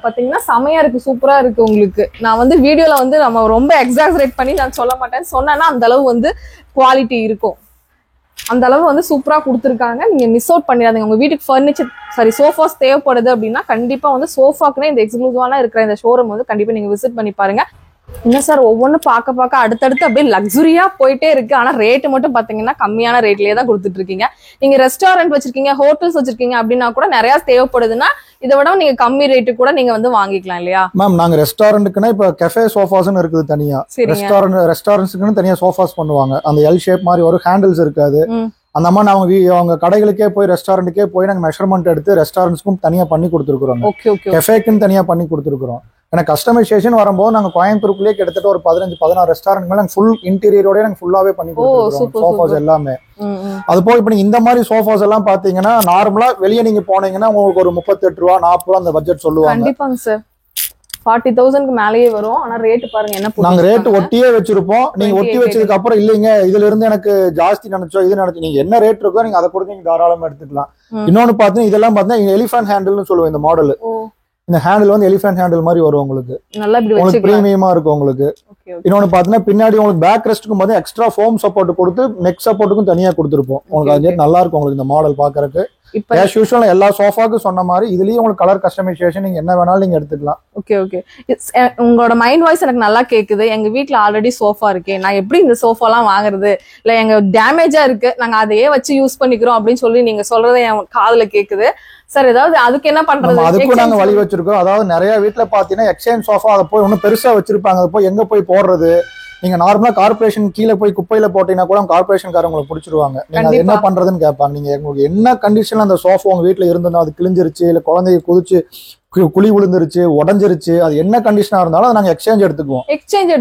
Speaker 3: பாத்தீங்கன்னா செமையா இருக்கு, சூப்பரா இருக்கு. உங்களுக்கு நான் வந்து வீடியோல வந்து நம்ம ரொம்ப எக்ஸாஜரேட் பண்ணி நான் சொல்ல மாட்டேன். சொன்னேன்னா அந்த அளவு வந்து குவாலிட்டி இருக்கும். அந்த அளவு வந்து சூப்பரா கொடுத்துருக்காங்க. நீங்க மிஸ் அவுட் பண்ணிடாதீங்க. உங்க வீட்டுக்கு ஃபர்னிச்சர் சோஃபாஸ் தேவைப்படுது அப்படின்னா கண்டிப்பா வந்து சோஃபாக்குன்னு இந்த எக்ஸ்க்ளூசிவான இருக்கிற இந்த ஷோரூம் வந்து கண்டிப்பா நீங்க விசிட் பண்ணி பாருங்க. என்ன சார், ஒவ்வொன்றும் பார்க்க அடுத்தடுத்து அப்படியே லக்ஸுரியா போயிட்டே இருக்கு. ஆனா ரேட்டு மட்டும் பாத்தீங்கன்னா கம்மியான ரேட்லயே தான் கொடுத்துட்டு இருக்கீங்க. நீங்க ரெஸ்டாரண்ட் வச்சிருக்கீங்க, ஹோட்டல்ஸ் வச்சிருக்கீங்க அப்படின்னா கூட நிறைய தேவைப்படுதுன்னா இதை விட நீங்க கம்மி ரேட்டு கூட நீங்க வந்து வாங்கிக்கலாம் இல்லையா
Speaker 2: மேம்? நாங்க ரெஸ்டாரண்ட்டுக்குன்னா இப்ப கெஃபே சோஃபாஸ்னு இருக்குது தனியா, ரெஸ்டாரண்ட்ஸ்க்குன்னு தனியா சோஃபாஸ் பண்ணுவாங்க. அந்த எல் ஷேப் மாதிரி வரும், ஹேண்டில்ஸ் இருக்காது. அந்த மாதிரி அவங்க கடைகளுக்கே போய் ரெஸ்டாரண்ட்டுக்கே போய் நாங்க மெஷர்மெண்ட் எடுத்து ரெஸ்டாரண்ட்ஸ்க்கும் தனியா பண்ணி கொடுத்துருக்கோம், கெஃபேக்குன்னு தனியா பண்ணி கொடுத்துருக்கோம். ஏன்னா கஸ்டமைசேஷன் வரும்போது நாங்க கோயம்புத்தூருக்குள்ளேயே கிட்டத்தட்ட ஒரு 15-16 ரெஸ்டாரண்ட் மேல ஃபுல் இன்டீரியரோட நாங்க ஃபுல்லாவே பண்ணி கொடுத்துருக்கோம் சோஃபாஸ் எல்லாமே. அது போக இப்ப நீங்க இந்த மாதிரி சோஃபாஸ் எல்லாம் பாத்தீங்கன்னா நார்மலா வெளியே நீங்க போனீங்கன்னா உங்களுக்கு ஒரு 38 ரூபா 40 ரூபா அந்த பட்ஜெட் சொல்லுவாங்க.
Speaker 3: கண்டிப்பாங்க சார், 40,000க்கு மேலேயே வரும். ஆனா ரேட் பாருங்க என்ன,
Speaker 2: நாங்க ரேட் ஒட்டியே வச்சிருப்போம். நீங்க ஒட்டி வச்சதுக்கு அப்புறம் இல்லைங்க இதுல இருந்து எனக்கு ஜாஸ்தி நினைச்சோம் இது நினைச்சு நீங்க என்ன ரேட் இருக்கோ நீங்க அதை கூட நீங்க தாராளமா எடுத்துக்கலாம். இன்னொன்னு பாத்தீங்கன்னா இதெல்லாம் பாத்தீங்கன்னா எலிஃபண்ட் ஹேண்டில்னு சொல்லுவோம் இந்த மாடல். இந்த ஹேண்டில் வந்து எலிஃபண்ட் ஹேண்டில் மாதிரி வரும் உங்களுக்கு, உங்களுக்கு பிரீமியமா இருக்கும் உங்களுக்கு. இன்னொன்னு பாத்தீங்கன்னா பின்னாடி உங்களுக்கு பேக் ரெஸ்ட்டுக்கும் பாத்தீங்கன்னா எக்ஸ்ட்ரா ஃபோம் சப்போர்ட் கொடுத்து நெக் சப்போர்ட்டுக்கும் தனியா கொடுத்துருப்போம். உங்களுக்கு அது நல்லா இருக்கும் உங்களுக்கு இந்த மாடல் பாக்குறதுக்கு. ஆஸ் யூசுவல் எல்லா சோஃபாக்கும் சொன்ன மாதிரி இதுலயும் உங்களுக்கு கலர் கஸ்டமைசேஷன் நீங்க என்ன வேணாலும் நீங்க எடுத்துக்கலாம்.
Speaker 3: ஓகே ஓகே, உங்களோட மைண்ட் வாய்ஸ் எனக்கு நல்லா கேக்குது. எங்க வீட்ல ஆல்ரெடி சோஃபா இருக்கு, நான் எப்படி இந்த சோஃபா எல்லாம் வாங்குறது, இல்ல எங்க டேமேஜா இருக்கு நாங்க அதையே வச்சு யூஸ் பண்ணிக்கிறோம் அப்படின்னு சொல்லி நீங்க சொல்றதை என் காதுல கேக்குது. சார் ஏதாவது அதுக்கு என்ன பண்றது?
Speaker 2: அதுக்கும் நாங்க வழி வச்சிருக்கோம். அதாவது நிறைய வீட்டுல பாத்தீங்கன்னா எக்ஸ்சேஞ்ச் சோஃபா அதை போய் ஒன்னும் பெருசா வச்சிருப்பாங்க, அதை போய் எங்க போய் போடுறது. நீங்க நார்மலா கார்பரேஷன் கீழே போய் குப்பையில போட்டீங்கன்னா கூட கார்பரேஷன்காரங்க உங்களுக்கு பிடிச்சிருவாங்க. நீங்க அது என்ன பண்றதுன்னு கேட்பாங்க. நீங்க உங்களுக்கு என்ன கண்டிஷன்ல அந்த சோஃபா உங்க வீட்டுல இருந்தோம், அது கிழிஞ்சிருச்சு இல்ல குழந்தைய குதிச்சு குழி விழுந்துருச்சு உடஞ்சிருச்சு, அது என்ன கண்டிஷனா இருந்தாலும் அதை நாங்க எக்ஸ்சேஞ்ச் எடுத்துக்குவோம். எக்ஸ்சேஞ்ச்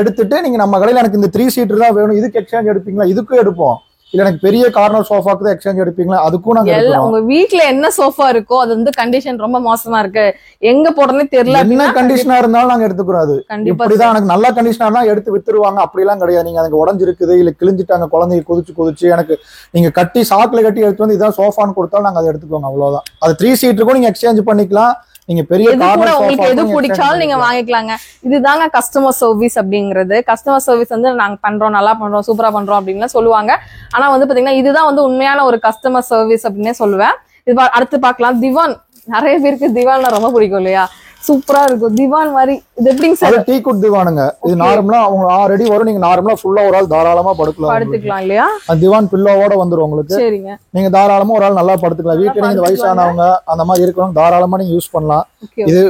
Speaker 2: எடுத்துட்டு நீங்க நம்ம கடையில எனக்கு இந்த 3 சீட்டர் தான் வேணும், இதுக்கு எக்ஸ்சேஞ்ச் எடுப்பீங்களா? இதுக்கும் எடுப்போம். இல்ல எனக்கு பெரிய கார்னர் சோஃபாக்கு தான் எக்ஸ்சேஞ்ச் எடுப்பீங்களா? அதுக்கும் நாங்க எடுப்போம்.
Speaker 3: உங்க வீட்ல என்ன சோஃபா இருக்கோ அது வந்து கண்டிஷன் ரொம்ப மோசமா இருக்கு, எங்க போடுறதுனே தெரியல,
Speaker 2: என்ன கண்டிஷனா இருந்தாலும் நாங்க எடுத்துக்கிறோம். அது இப்படிதான் எனக்கு நல்ல கண்டிஷனா இருந்தா எடுத்து வித்துருவாங்க, அப்படி எல்லாம் கிடையாது. நீங்க அதுக்கு உடஞ்சிருக்குது இல்ல கிழிஞ்சிட்டாங்க குழந்தைய குதிச்சு எனக்கு நீங்க கட்டி சாக்குல கட்டி எடுத்து வந்து இதான் சோஃபான்னு கொடுத்தாலும் நாங்க அதை எடுத்துக்கோங்க, அவ்வளவுதான். அது 3 சீட்டருக்கும் நீங்க எக்ஸ்சேஞ்ச் பண்ணிக்கலாம். நீங்க பெரிய
Speaker 3: உங்களுக்கு எது பிடிச்சாலும் நீங்க வாங்கிக்கலாங்க. இதுதாங்க கஸ்டமர் சர்வீஸ் அப்படிங்கிறது. கஸ்டமர் சர்வீஸ் வந்து நாங்க பண்றோம், நல்லா பண்றோம், சூப்பரா பண்றோம் அப்படின்னு சொல்லுவாங்க. ஆனா வந்து பாத்தீங்கன்னா இதுதான் வந்து உண்மையான ஒரு கஸ்டமர் சர்வீஸ் அப்படின்னே சொல்லுவேன். இது அடுத்து பார்க்கலாம். திவான், நிறைய பேருக்கு திவான் ரொம்ப பிடிக்கும் இல்லையா? சூப்பரா இருக்கும் திவான் மாதிரி. இது எப்படிங்க சார்?
Speaker 2: Tea good திவானுங்க. இது நார்மலா அவங்க ஆல்ரெடி வரும், நீங்க நார்மலா ஃபுல்லா ஒரு ஆள் தாராளமா படுத்துக்கலாம்
Speaker 3: இல்லையா?
Speaker 2: திவான் பில்லோவோட வந்துரும் உங்களுக்கு.
Speaker 3: சரிங்க,
Speaker 2: நீங்க தாராளமா ஒரு ஆள் நல்லா படுத்துக்கலாம். வீட்டுல நீங்க வயசானவங்க அந்த மாதிரி இருக்கிறவங்க தாராளமா நீங்க யூஸ் பண்ணலாம். இது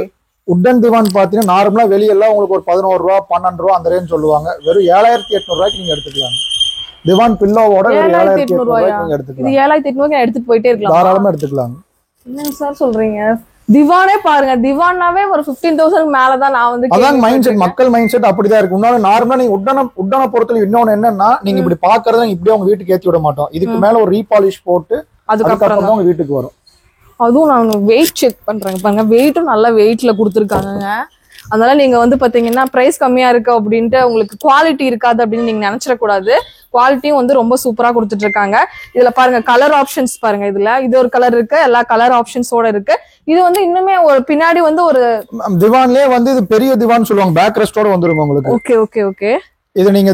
Speaker 2: உட்டன் திவான் பாத்தீங்கன்னா நார்மலா வெளியெல்லாம் உங்களுக்கு ஒரு 11 ரூபா 12 ரூபா அந்த ரேஞ்ச் சொல்லுவாங்க. வெறும் 7,800 ரூபாய்க்கு நீங்க எடுத்துக்கலாம். திவான் பில்லோவோட 7,800 ரூபாய்க்கு நீங்க எடுத்துக்கலாம்.
Speaker 3: 7,800 எடுத்துட்டு போயிட்டே இருக்கலாம்,
Speaker 2: தாராளமா எடுத்துக்கலாம்.
Speaker 3: என்னங்க சார் சொல்றீங்க? திவானே பாருங்க, திவானாவே ஒரு 15,000 மேலதான் நான் வந்து.
Speaker 2: அதான் மைண்ட் செட், மக்கள் மைண்ட் செட் அப்படிதான் இருக்கு. இன்னொன்னு நார்மலா நீங்க உட்டன பொறுத்தல இன்னொன்னு என்னன்னா நீங்க இப்படி பாக்குறத இப்படியே உங்க வீட்டுக்கு ஏத்தி விட மாட்டோம். இதுக்கு மேல ஒரு ரீபாலிஷ் போட்டு அதுக்கப்புறம் தான் உங்க வீட்டுக்கு வரும்.
Speaker 3: அதுவும் நான் வெயிட் செக் பண்றேங்க பாருங்க, வெயிட்டும் நல்ல வெயிட்ல கொடுத்துருக்காங்க. அதனால நீங்க வந்து பாத்தீங்கன்னா பிரைஸ் கம்மியா இருக்கு அப்படின்ட்டு உங்களுக்கு குவாலிட்டி இருக்காது அப்படின்னு நீங்க நினைச்சிடக்கூடாது. குவாலிட்டியும் வந்து ரொம்ப சூப்பரா கொடுத்துட்டு இருக்காங்க. இதுல பாருங்க கலர் ஆப்ஷன்ஸ் பாருங்க, இதுல இது ஒரு கலர் இருக்கு, எல்லா கலர் ஆப்ஷன்ஸோட இருக்கு. இது வந்து இன்னுமே ஒரு பின்னாடி வந்து ஒரு
Speaker 2: திவான்லயே வந்து இது பெரிய திவான் சொல்லுவாங்க, பேக் ரெஸ்டோட வந்துருங்க உங்களுக்கு.
Speaker 3: Okay okay okay.
Speaker 2: இது நீங்க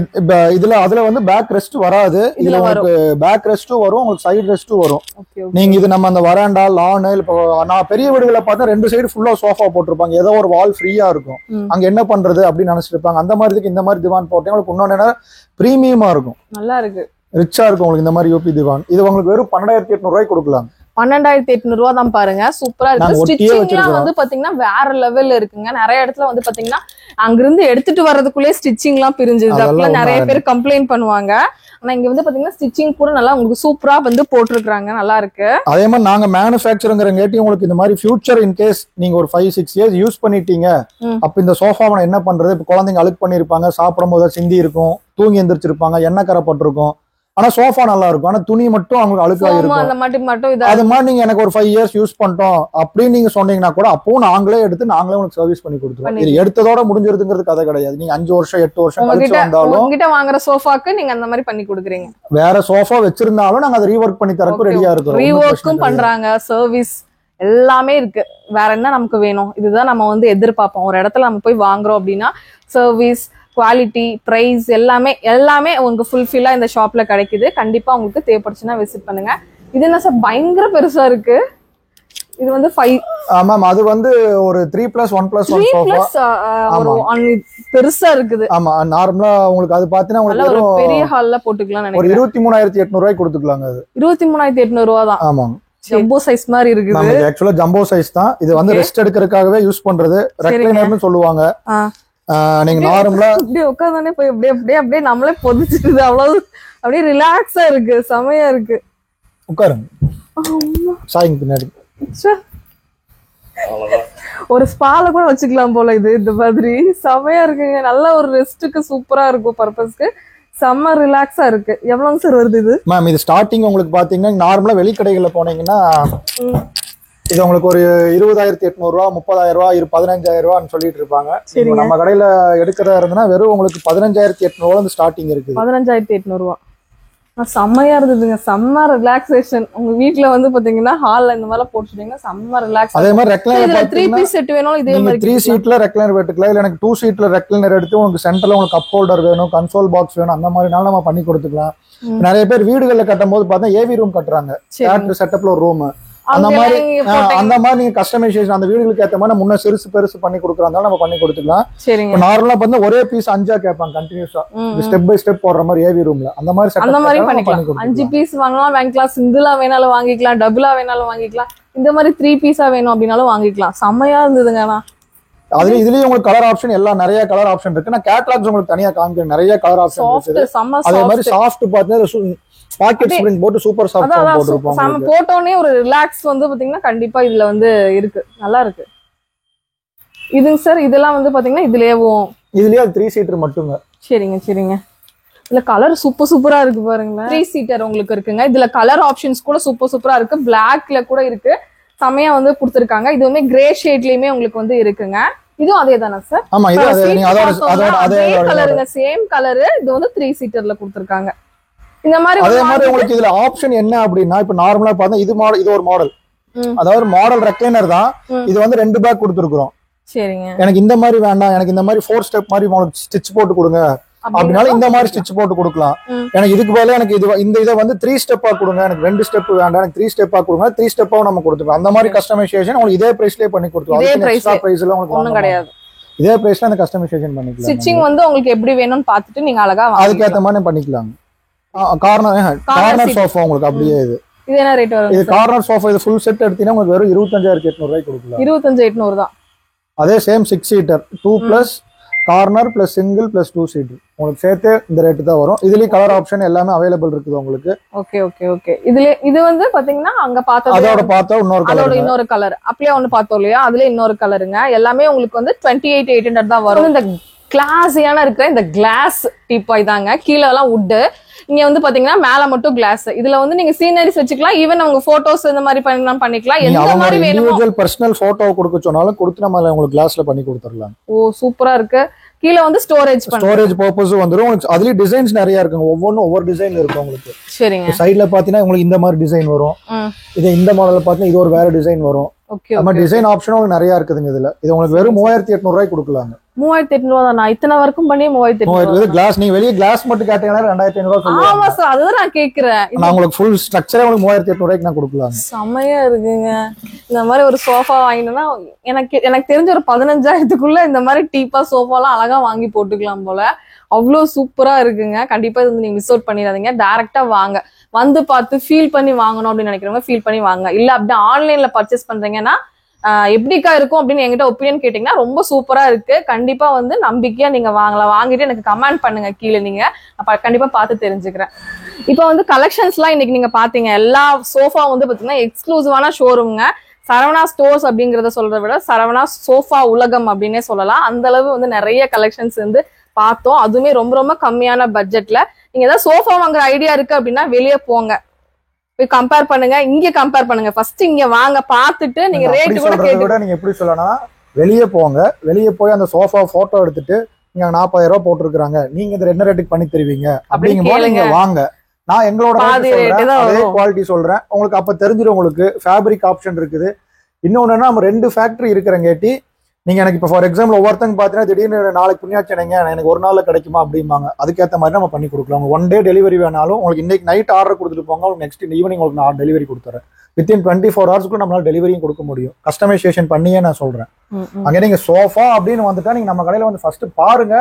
Speaker 2: அதுல வந்து பேக் ரெஸ்ட் வராது, இதுல உங்களுக்கு பேக் ரெஸ்டும் வரும், உங்களுக்கு சைடு ரெஸ்டும் வரும். நீங்க இது நம்ம அந்த வராண்டா லான் இப்போ நான் பெரிய வீடுகளை பார்த்தா 2 சைடு ஃபுல்லா சோஃபா போட்டிருப்பாங்க, ஏதோ ஒரு வால் ஃப்ரீயா இருக்கும், அங்க என்ன பண்றது அப்படின்னு நினைச்சிட்டு இருப்பாங்க. அந்த மாதிரி இந்த மாதிரி திவான் போட்டேன் உங்களுக்கு இன்னொன்னு பிரீமியமா இருக்கும், நல்லா இருக்கு, ரிச்சா இருக்கும் உங்களுக்கு இந்த மாதிரி யூபி திவான். இது உங்களுக்கு வெறும் 12,800 ரூபாய்க்கு கொடுக்கலாம்.
Speaker 3: 12,800 ரூபா தான் பாருங்க, சூப்பரா இருக்கு. ஸ்டிச்சிங்லாம் வந்து பாத்தீங்கன்னா வேற லெவல்ல இருக்குங்க. நிறைய இடத்துல வந்து பாத்தீங்கன்னா அங்கிருந்து எடுத்துட்டு வர்றதுக்குள்ளே ஸ்டிச்சிங் எல்லாம் பிரிஞ்சுது, அப்பெல்லாம் நிறைய பேர் கம்ப்ளைண்ட் பண்ணுவாங்க. ஆனா இங்க வந்து பாத்தீங்கன்னா ஸ்டிச்சிங் கூட நல்லா உங்களுக்கு சூப்பரா வந்து போட்டிருக்காங்க, நல்லா இருக்கு.
Speaker 2: அதே மாதிரி நாங்க மேனுஃபேக்சருங்கிறங்காட்டி உங்களுக்கு இந்த மாதிரி ஃபியூச்சர் இன்கேஸ் நீங்க ஒரு 5-6 இயர்ஸ் யூஸ் பண்ணிட்டீங்க, அப்ப இந்த சோஃபாவை என்ன பண்றது, இப்ப குழந்தைங்க அழுக்கு பண்ணிருப்பாங்க, சாப்பிடும் போது சிந்தி இருக்கும், தூங்கி எந்திரிச்சிருப்பாங்க, எண்ணெய் கரை பட்டிருக்கும், ஆனா சோஃபா நல்லா இருக்கும், ஆனா துணி மட்டும் அவங்களுக்கு அழுக்காக இருக்கும். அது மாதிரி நீங்க எனக்கு ஒரு 5 இயர்ஸ் யூஸ் பண்ணிட்டோம் அப்படின்னு நீங்க சொன்னீங்கன்னா கூட அப்பவும் நாங்களே எடுத்து நாங்களே உங்களுக்கு சர்வீஸ் பண்ணி கொடுத்துருவோம். இது எடுத்ததோட முடிஞ்சிருதுங்கிறது கதை கிடையாது. நீங்க 5 வருஷம் 8 வருஷம் கழிச்சு வந்தாலும்
Speaker 3: உங்ககிட்ட வாங்குற சோஃபாக்கு நீங்க அந்த மாதிரி பண்ணி கொடுக்குறீங்க.
Speaker 2: வேற சோஃபா வச்சிருந்தாலும் நாங்க அதை ரீவொர்க் பண்ணி தரக்கு ரெடியா இருக்கோம்.
Speaker 3: ரீவொர்க்கும் பண்றாங்க, சர்வீஸ் எல்லாமே இருக்கு. வேற என்ன நமக்கு வேணும்? இதுதான் நம்ம வந்து எதிர்பார்ப்போம். ஒரு இடத்துல நம்ம போய் வாங்குறோம் அப்படின்னா சர்வீஸ், குவாலிட்டி, பிரைஸ் எல்லாமே உங்களுக்கு ஃபுல்ஃபில்லா இந்த ஷாப்ல கிடைக்குது. கண்டிப்பா உங்களுக்கு தேவைப்படுச்சுன்னா விசிட் பண்ணுங்க. இது என்ன சார் பயங்கர பெருசா இருக்கு? இது வந்து 5
Speaker 2: மேம், அது வந்து ஒரு 3+1+1 சோஃபா
Speaker 3: பெருசா இருக்குது.
Speaker 2: ஆமா, நார்மலா உங்களுக்கு அது பாத்தீங்கன்னா உங்களுக்கு
Speaker 3: ஒரு பெரிய ஹால்ல போட்டுக்கலாம் நினைக்கிறேன்.
Speaker 2: ஒரு 23,800 ரூபாய்க்கு கொடுத்துக்கலாங்க. அது
Speaker 3: 23,800 ரூபா தான்.
Speaker 2: ஆமாங்க.
Speaker 3: ஜம்போ சைஸ் மாதிரி இருக்குது.
Speaker 2: நம்ம இது ஆக்சுவலா ஜம்போ சைஸ் தான். இது வந்து ரெஸ்ட் எடுக்கிறதுக்காகவே யூஸ் பண்றது, ரெக்லைனர்னு சொல்லுவாங்க. நீங்க நார்மலா
Speaker 3: அப்படியே உட்கார்ந்தானே போய் அப்படியே அப்படியே அப்படியே நம்மளே பொதிச்சிருது. அவ்வளவு அப்படியே ரிலாக்ஸா இருக்கு, செமையா இருக்கு.
Speaker 2: உட்காருங்க சாயிங் பின்னாடி.
Speaker 3: ஒரு ஸ்பால கூட வச்சுக்கலாம் போல இது. இந்த மாதிரி செமையா இருக்குங்க. நல்ல ஒரு ரெஸ்ட்டுக்கு சூப்பரா இருக்கும், பர்பஸ்க்கு செம்ம ரிலாக்ஸா இருக்கு. எவ்வளவுங்க சார் வருது இது? மேம்
Speaker 2: இது ஸ்டார்டிங் உங்களுக்கு பாத்தீங்கன்னா நார்மலா வெளிக்கடைகள்ல போனீங்கன்னா இது உங்களுக்கு ஒரு 20,800 ரூபா, 30,000 ரூபா, 15,000 ரூபான்னு சொல்லிட்டு இருப்பாங்க. நம்ம கடையில எடுக்கிறதா இருந்ததுன்னா வெறும் உங்களுக்கு 15,800 ஸ்டார்டிங் இருக்கு.
Speaker 3: 15,800 ரூபா செம்மையா இருந்ததுங்க. செம்ம ரிலாக்ஸேஷன். உங்க வீட்ல வந்து பாத்தீங்கன்னா ஹால்ல இந்த மாதிரி போட்டுட்டீங்கன்னா செம்ம ரிலாக்ஸ்.
Speaker 2: அதே மாதிரி ரெக்லைனர்
Speaker 3: 3 பீஸ் செட் வேணும். இதே மாதிரி
Speaker 2: 3 சீட்ல ரெக்லைனர் வெட்டுக்கலாம். இல்ல எனக்கு 2 சீட்ல ரெக்லைனர் எடுத்து உங்களுக்கு சென்டர்ல உங்களுக்கு கப் ஹோல்டர் வேணும், கன்சோல் பாக்ஸ் வேணும், அந்த மாதிரினாலும் நம்ம பண்ணி கொடுத்துக்கலாம். நிறைய பேர் வீடுகள்ல கட்டும் போது பார்த்தா ஏவி ரூம் கட்டுறாங்க, தியேட்டர் செட்டப்ல ஒரு ரூம். அந்த மாதிரி நீங்க கஸ்டமைசேஷன் அந்த வீடுகளுக்கு ஏற்ற மாதிரி முன்ன சிறுசு பெருசு பண்ணி கொடுக்குறாங்க, நம்ம பண்ணி கொடுத்துக்கலாம். நார்மலா பார்த்தா ஒரே பீஸ் 5 கேட்பாங்க கண்டினியூஸா, ஸ்டெப் பை ஸ்டெப் போடுற மாதிரி ஏவி ரூம்ல. அந்த மாதிரி
Speaker 3: பண்ணிக்கலாம். 5 பீஸ் வாங்கலாம், சிங்கிளா வேணாலும் வாங்கிக்கலாம், டபுளா வேணாலும் வாங்கிக்கலாம். இந்த மாதிரி 3 பீஸா வேணும் அப்படின்னாலும் வாங்கிக்கலாம். செம்மையா இருந்ததுங்க.
Speaker 2: அதுல இதுலயும் உங்களுக்கு கலர் ஆப்ஷன் எல்லாம் நிறைய கலர் ஆப்ஷன் இருக்கு. நான் கேட்டலாக்ஸ் உங்களுக்கு தனியா காமிக்கிறேன். நிறைய கலர் ஆப்ஷன் இருக்கு. அதே மாதிரி சாஃப்ட் பார்த்தா பாக்கெட் ஸ்ப்ரிங் போட்டு சூப்பர் சாஃப்ட் போட்டுருப்பாங்க.
Speaker 3: நம்ம போட்டோனே ஒரு ரிலாக்ஸ் வந்து பாத்தீங்கன்னா கண்டிப்பா இதுல வந்து இருக்கு, நல்லா இருக்கு. இதுங்க சார் இதெல்லாம் வந்து பாத்தீங்கன்னா இதுலயே 3 சீட்டர் மட்டுங்க. சரிங்க. இதுல கலர் சூப்பரா இருக்கு பாருங்களேன். 3 சீட்டர் உங்களுக்கு இருக்குங்க. இதுல கலர் ஆப்ஷன்ஸ் கூட சூப்பரா இருக்கு. பிளாக்ல கூட இருக்கு, செமையா வந்து கொடுத்திருக்காங்க. இது வந்து கிரே ஷேட்லயுமே உங்களுக்கு வந்து இருக்குங்க. இதுவும் அதே தானே சார்?
Speaker 2: ஆமா, இது அதே
Speaker 3: கலருங்க, சேம் கலரு. இது வந்து 3 சீட்டர்ல கொடுத்திருக்காங்க. இந்த மாதிரி
Speaker 2: அதே மாதிரி உங்களுக்கு இதுல ஆப்ஷன் என்ன அப்படின்னா, இப்ப நார்மலா பார்த்தா இது ஒரு மாடல், அதாவது மாடல் ரெக்லைனர் தான். இது வந்து 2 பேக் கொடுத்துருக்கோம்.
Speaker 3: சரிங்க.
Speaker 2: எனக்கு இந்த மாதிரி வேண்டாம், எனக்கு இந்த மாதிரி 4 ஸ்டெப் மாதிரி ஸ்டிச் போட்டு கொடுங்க அப்படினாலும் இந்த மாதிரி ஸ்டிச் போட்டு கொடுக்கலாம். எனக்கு இதுக்கு பதிலா எனக்கு இந்த இதை வந்து 3 ஸ்டெப்பா கொடுங்க, எனக்கு 2 ஸ்டெப் வேண்டாம், எனக்கு 3 ஸ்டெப்பா கொடுங்க, 3 ஸ்டெப்பாவும் நம்ம கொடுத்துக்கலாம். அந்த மாதிரி கஸ்டமைசேஷன் உங்களுக்கு இதே பிரைஸ்லயே பண்ணி கொடுத்துருவோம். எக்ஸ்ட்ரா பிரைஸ் எல்லாம் உங்களுக்கு ஒண்ணும் கிடையாது. இதே பிரைஸ்ல அந்த கஸ்டமைசேஷன் பண்ணிக்கலாம்.
Speaker 3: ஸ்டிச்சிங் வந்து உங்களுக்கு எப்படி வேணும்னு பார்த்துட்டு நீங்க அழகா
Speaker 2: அதுக்கு ஏத்த மாதிரி பண்ணிக்கலாம். கார்னர் சோஃபா உங்களுக்கு அப்படியே இது
Speaker 3: என்ன ரேட் வரும்?
Speaker 2: இது கார்னர் சோஃபா இது ஃபுல் செட் எடுத்தீங்கன்னா உங்களுக்கு வெறும் 25,800 ரூபாய்க்கு கொடுக்கலாம்.
Speaker 3: 25,800 தான்.
Speaker 2: அதே same 6 seater 2 plus corner plus single plus 2 seater உங்களுக்கு சேர்த்து இந்த ரேட்டு தான் வரும். இதுலயும் கலர் ஆப்ஷன் எல்லாமே அவைலபிள் இருக்குது உங்களுக்கு.
Speaker 3: ஓகே. இது வந்து பாத்தீங்கன்னா அங்க
Speaker 2: பார்த்தா
Speaker 3: இன்னொரு கலர் அப்படியே ஒண்ணு பார்த்தோம் இல்லையா, அதுல இன்னொரு கலருங்க. எல்லாமே உங்களுக்கு வந்து 28,800 தான் வரும். இந்த கிளாஸியான இருக்கிற இந்த கிளாஸ் டீப்பாய் தாங்க. கீழே எல்லாம் வுட், இங்க வந்து பாத்தீங்கன்னா மேல மட்டும் கிளாஸ். இதுல வந்து நீங்க சீனரிஸ் வச்சுக்கலாம், ஈவன் அவங்க போட்டோஸ் இந்த மாதிரி பண்ணிக்கலாம். எந்த மாதிரி வேணுமோ
Speaker 2: பர்சனல் போட்டோ கொடுக்க சொன்னாலும் கொடுத்து நம்ம உங்களுக்கு கிளாஸ்ல பண்ணி கொடுத்துடலாம்.
Speaker 3: ஓ சூப்பரா இருக்கு. கீழே வந்து ஸ்டோரேஜ்
Speaker 2: பர்பஸ் வந்துரும். அதுலயே டிசைன்ஸ் நிறைய இருக்குங்க, ஒவ்வொன்றும் ஒவ்வொரு டிசைன் இருக்கும் உங்களுக்கு.
Speaker 3: சரிங்க.
Speaker 2: சைடுல பாத்தீங்கன்னா உங்களுக்கு இந்த மாதிரி டிசைன் வரும். இது இந்த மாடல்ல பாத்தீங்கன்னா இது ஒரு வேற டிசைன் வரும். நம்ம டிசைன் ஆப்ஷனும் நிறைய இருக்குதுங்க இதுல. இது உங்களுக்கு வெறும் 3,800 ரூபாய்க்கு கொடுக்கலாங்க.
Speaker 3: 3,800 தான். நான் இத்தனை வரைக்கும் பண்ணி 3,800
Speaker 2: கிளாஸ். நீங்க வெளியே கிளாஸ் மட்டும் கேட்டீங்கன்னா 2,500 சொல்லுவாங்க.
Speaker 3: ஆமா சார், அதுதான் நான் கேக்குறேன்.
Speaker 2: நான் உங்களுக்கு ஃபுல் ஸ்ட்ரக்சரே உங்களுக்கு 3,800 ரூபாய்க்கு நான் கொடுக்கலாம்.
Speaker 3: செமையா இருக்குங்க. இந்த மாதிரி ஒரு சோஃபா வாங்கினா எனக்கு தெரிஞ்ச ஒரு 15,000க்குள்ள இந்த மாதிரி டீப்பா சோஃபாலாம் அழகா வாங்கி போட்டுக்கலாம் போல. அவ்வளவு சூப்பரா இருக்குங்க. கண்டிப்பா இது வந்து நீங்க மிஸ் அவுட் பண்ணிடாதீங்க. டைரக்டா வாங்க, வந்து பார்த்து ஃபீல் பண்ணி வாங்கணும் அப்படின்னு நினைக்கிறவங்க ஃபீல் பண்ணி வாங்க. இல்ல அப்படியே ஆன்லைன்ல பர்ச்சேஸ் பண்றீங்கன்னா எப்படிக்கா இருக்கும் அப்படின்னு என்கிட்ட ஒப்பீனியன் கேட்டீங்கன்னா ரொம்ப சூப்பரா இருக்கு. கண்டிப்பா வந்து நம்பிக்கையா நீங்க வாங்கலாம். வாங்கிட்டு எனக்கு கமெண்ட் பண்ணுங்க கீழே, நீங்க கண்டிப்பா பார்த்து தெரிஞ்சுக்கிறேன். இப்போ வந்து கலெக்ஷன்ஸ் எல்லாம் இன்னைக்கு நீங்க பாத்தீங்க. எல்லா சோஃபா வந்து பாத்தீங்கன்னா எக்ஸ்க்ளூசிவான ஷோரூம்ங்க. சரவணா ஸ்டோர்ஸ் அப்படிங்கறத சொல்றதை விட சரவணா சோஃபா உலகம் அப்படின்னே சொல்லலாம். அந்த அளவு வந்து நிறைய கலெக்ஷன்ஸ் வந்து பார்த்தோம். அதுவுமே ரொம்ப ரொம்ப கம்மியான பட்ஜெட்ல. நீங்க ஏதாவது சோஃபா வாங்குற ஐடியா இருக்கு அப்படின்னா வெளியே போங்க, போய் கம்பேர் பண்ணுங்க, இங்க கம்பேர் பண்ணுங்க. ஃபர்ஸ்ட் இங்க வாங்க, பார்த்துட்டு நீங்க ரேட் கூட கேட்டு.
Speaker 2: நீங்க எப்படி சொல்லலாம், வெளியே போங்க, வெளியே போய் அந்த சோஃபா போட்டோ எடுத்துட்டு நீங்க 40,000 ரூபாய் போட்டுருக்காங்க, நீங்க இந்த என்ன ரேட்டுக்கு பண்ணி தருவீங்க அப்படிங்கும்போது நீங்க வாங்க. நான் எங்களோட அதே குவாலிட்டி சொல்றேன் உங்களுக்கு. அப்ப தெரிஞ்சிடும் உங்களுக்கு ஃபேப்ரிக் ஆப்ஷன் இருக்குது. இன்னொன்னு நம்ம 2 ஃபேக்டரி இருக்கிறங்காட்டி நீங்க எனக்கு இப்போ ஃபார் எக்ஸாம்பிள் ஒவ்வொருத்தங்க பாத்தீங்கன்னா திடீர்னு நாளைக்கு புண்ணியாச்சனைங்க எனக்கு ஒரு நாள்ல கிடைக்குமா அப்படிம்பாங்க. அதுக்கேற்ற மாதிரி நம்ம பண்ணி கொடுக்கலாம். 1 டே டெலிவரி வேணாலும் உங்களுக்கு இன்னைக்கு நைட் ஆர்டர் கொடுத்துட்டு போங்க, உங்களுக்கு நெக்ஸ்ட் ஈவினிங் உங்களுக்கு நான் டெலிவரி கொடுத்துறேன். வித்தின் 24 ஹவர்ஸ்க்கு நம்மளால டெலிவரியும் கொடுக்க முடியும். கஸ்டமைசேஷன் பண்ணியே நான் சொல்றேன். அங்கே நீங்க சோஃபா அப்படின்னு வந்துட்டா நீங்க நம்ம கடையில வந்து ஃபர்ஸ்ட் பாருங்க,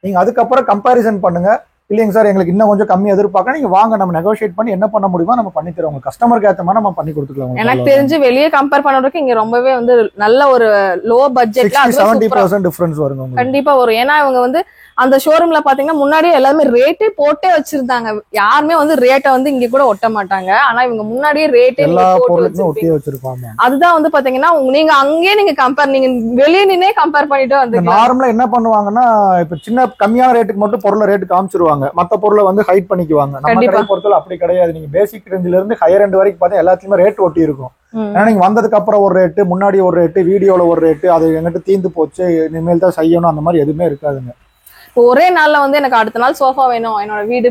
Speaker 2: நீங்க அதுக்கப்புறம் கம்பேரிசன் பண்ணுங்க. இல்லைங்க சார் எங்களுக்கு இன்னும் கொஞ்சம் கம்மி எதிர்பார்க்க, நீங்க வாங்க நம்ம நெகோஷியேட் பண்ணி என்ன பண்ண முடியுமோ நம்ம பண்ணி தரோம், உங்க கஸ்டமருக்கு ஏத்த மாதிரி நம்ம பண்ணி கொடுத்துக்கலாம்.
Speaker 3: எனக்கு தெரிஞ்சு வெளியே கம்பேர் பண்றதுக்கு இங்க ரொம்பவே வந்து நல்ல ஒரு லோ பட்ஜெட்ல
Speaker 2: 70% டிஃபரன்ஸ் வருங்க உங்களுக்கு.
Speaker 3: கண்டிப்பா வரும். ஏன்னா இவங்க வந்து அந்த ஷோரூம்ல பாத்தீங்கன்னா முன்னாடியே எல்லாருமே ரேட்டே போட்டே வச்சிருந்தாங்க. யாருமே வந்து ரேட்டை வந்து இங்க கூட ஒட்ட மாட்டாங்க. ஆனா இவங்க முன்னாடியே ரேட்டே
Speaker 2: எல்லா பொருளுக்கும் ஒட்டி வச்சிருப்பாங்க.
Speaker 3: அதுதான் வந்து பாத்தீங்கன்னா நீங்க அங்கேயே நீங்க கம்பேர், நீங்க வெளியே நின்னே கம்பேர் பண்ணிட்டு வந்து
Speaker 2: நார்மலா என்ன பண்ணுவாங்கன்னா இப்ப சின்ன கம்மியான ரேட்டுக்கு மட்டும் பொருளை ரேட்டு காமிச்சிருவாங்க, மத்த பொருளை வந்து ஹைட் பண்ணிக்குவாங்க. நம்ம கடையை பொறுத்தவரை அப்படி கிடையாது. நீங்க பேசிக் ரேஞ்சில இருந்து ஹையர் எண்ட் வரைக்கும் பார்த்தா எல்லாத்துலயுமே ரேட் ஒட்டி இருக்கும். ஏன்னா நீங்க வந்ததுக்கு அப்புறம் ஒரு ரேட்டு, முன்னாடி ஒரு ரேட்டு, வீடியோல ஒரு ரேட்டு, அது எங்கிட்ட தீந்து போச்சு இனிமேல் தான் செய்யணும், அந்த மாதிரி எதுவுமே இருக்காதுங்க.
Speaker 3: ஒரே நாள்ல வந்து எனக்கு அடுத்த நாள் சோஃபா வேணும், என்னோட வீடு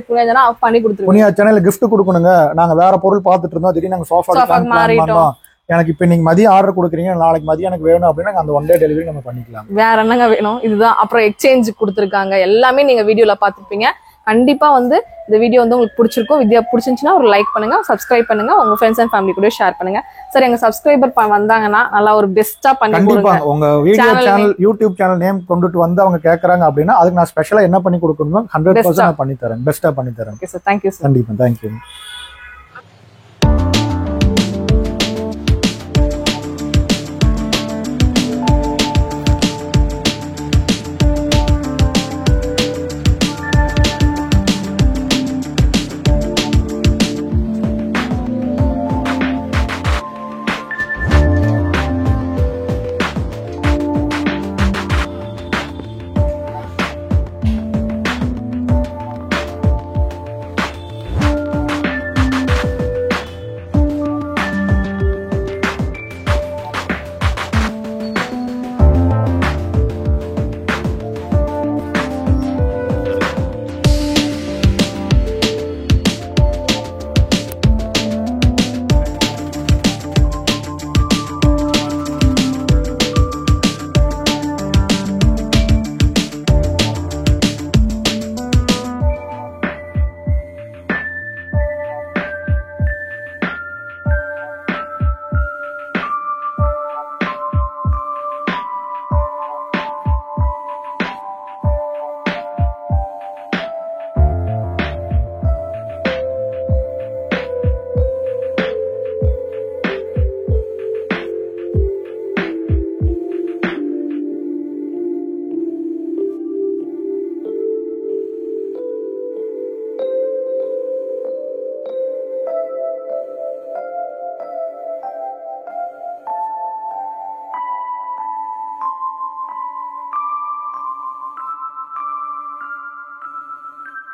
Speaker 3: பண்ணி கொடுத்துருவோம்.
Speaker 2: புனியா சேனல்ல கிஃப்ட் கொடுக்கணுங்க, நாங்க வேற பொருள் பார்த்துட்டு இருந்தோம், திடீர்னு நாங்க சோஃபா மாறிட்டோம், எனக்கு இப்ப நீங்க மதியம் ஆர்டர் கொடுக்குறீங்க, நாளைக்கு மதியம் எனக்கு வேணும் அப்படின்னா அந்த ஒன் டே டெலிவரி நம்ம பண்ணிக்கலாம்.
Speaker 3: வேற என்னங்க வேணும், இதுதான். அப்புறம் எக்ஸ்சேஞ்ச் கொடுத்துருக்காங்க, எல்லாமே நீங்க வீடியோல பாத்துருப்பீங்க. கண்டிப்பா வந்து இந்த வீடியோ வந்து உங்களுக்கு பிடிச்சிருக்கும். வீடியோ பிடிச்சிருந்துச்சுன்னா ஒரு லைக் பண்ணுங்க, சப்ஸ்கிரைப் பண்ணுங்க, உங்க ஃப்ரெண்ட்ஸ் அண்ட் ஃபேமிலி கூட ஷேர் பண்ணுங்க. சார் எங்க சப்ஸ்கிரைபர் வந்தாங்கன்னா நல்லா ஒரு பெஸ்டா பண்ணி கொடுங்க.
Speaker 2: உங்க video channel YouTube channel name கொண்டுட்டு வந்து அவங்க கேக்குறாங்க அப்படின்னா அதுக்கு நான் ஸ்பெஷலா என்ன பண்ணி கொடுக்கணும் 100% நான் பண்ணி தரேன், பெஸ்டா பண்ணி தரேன்.
Speaker 3: Okay sir, thank you sir.
Speaker 2: கண்டிப்பா, தேங்க்யூ.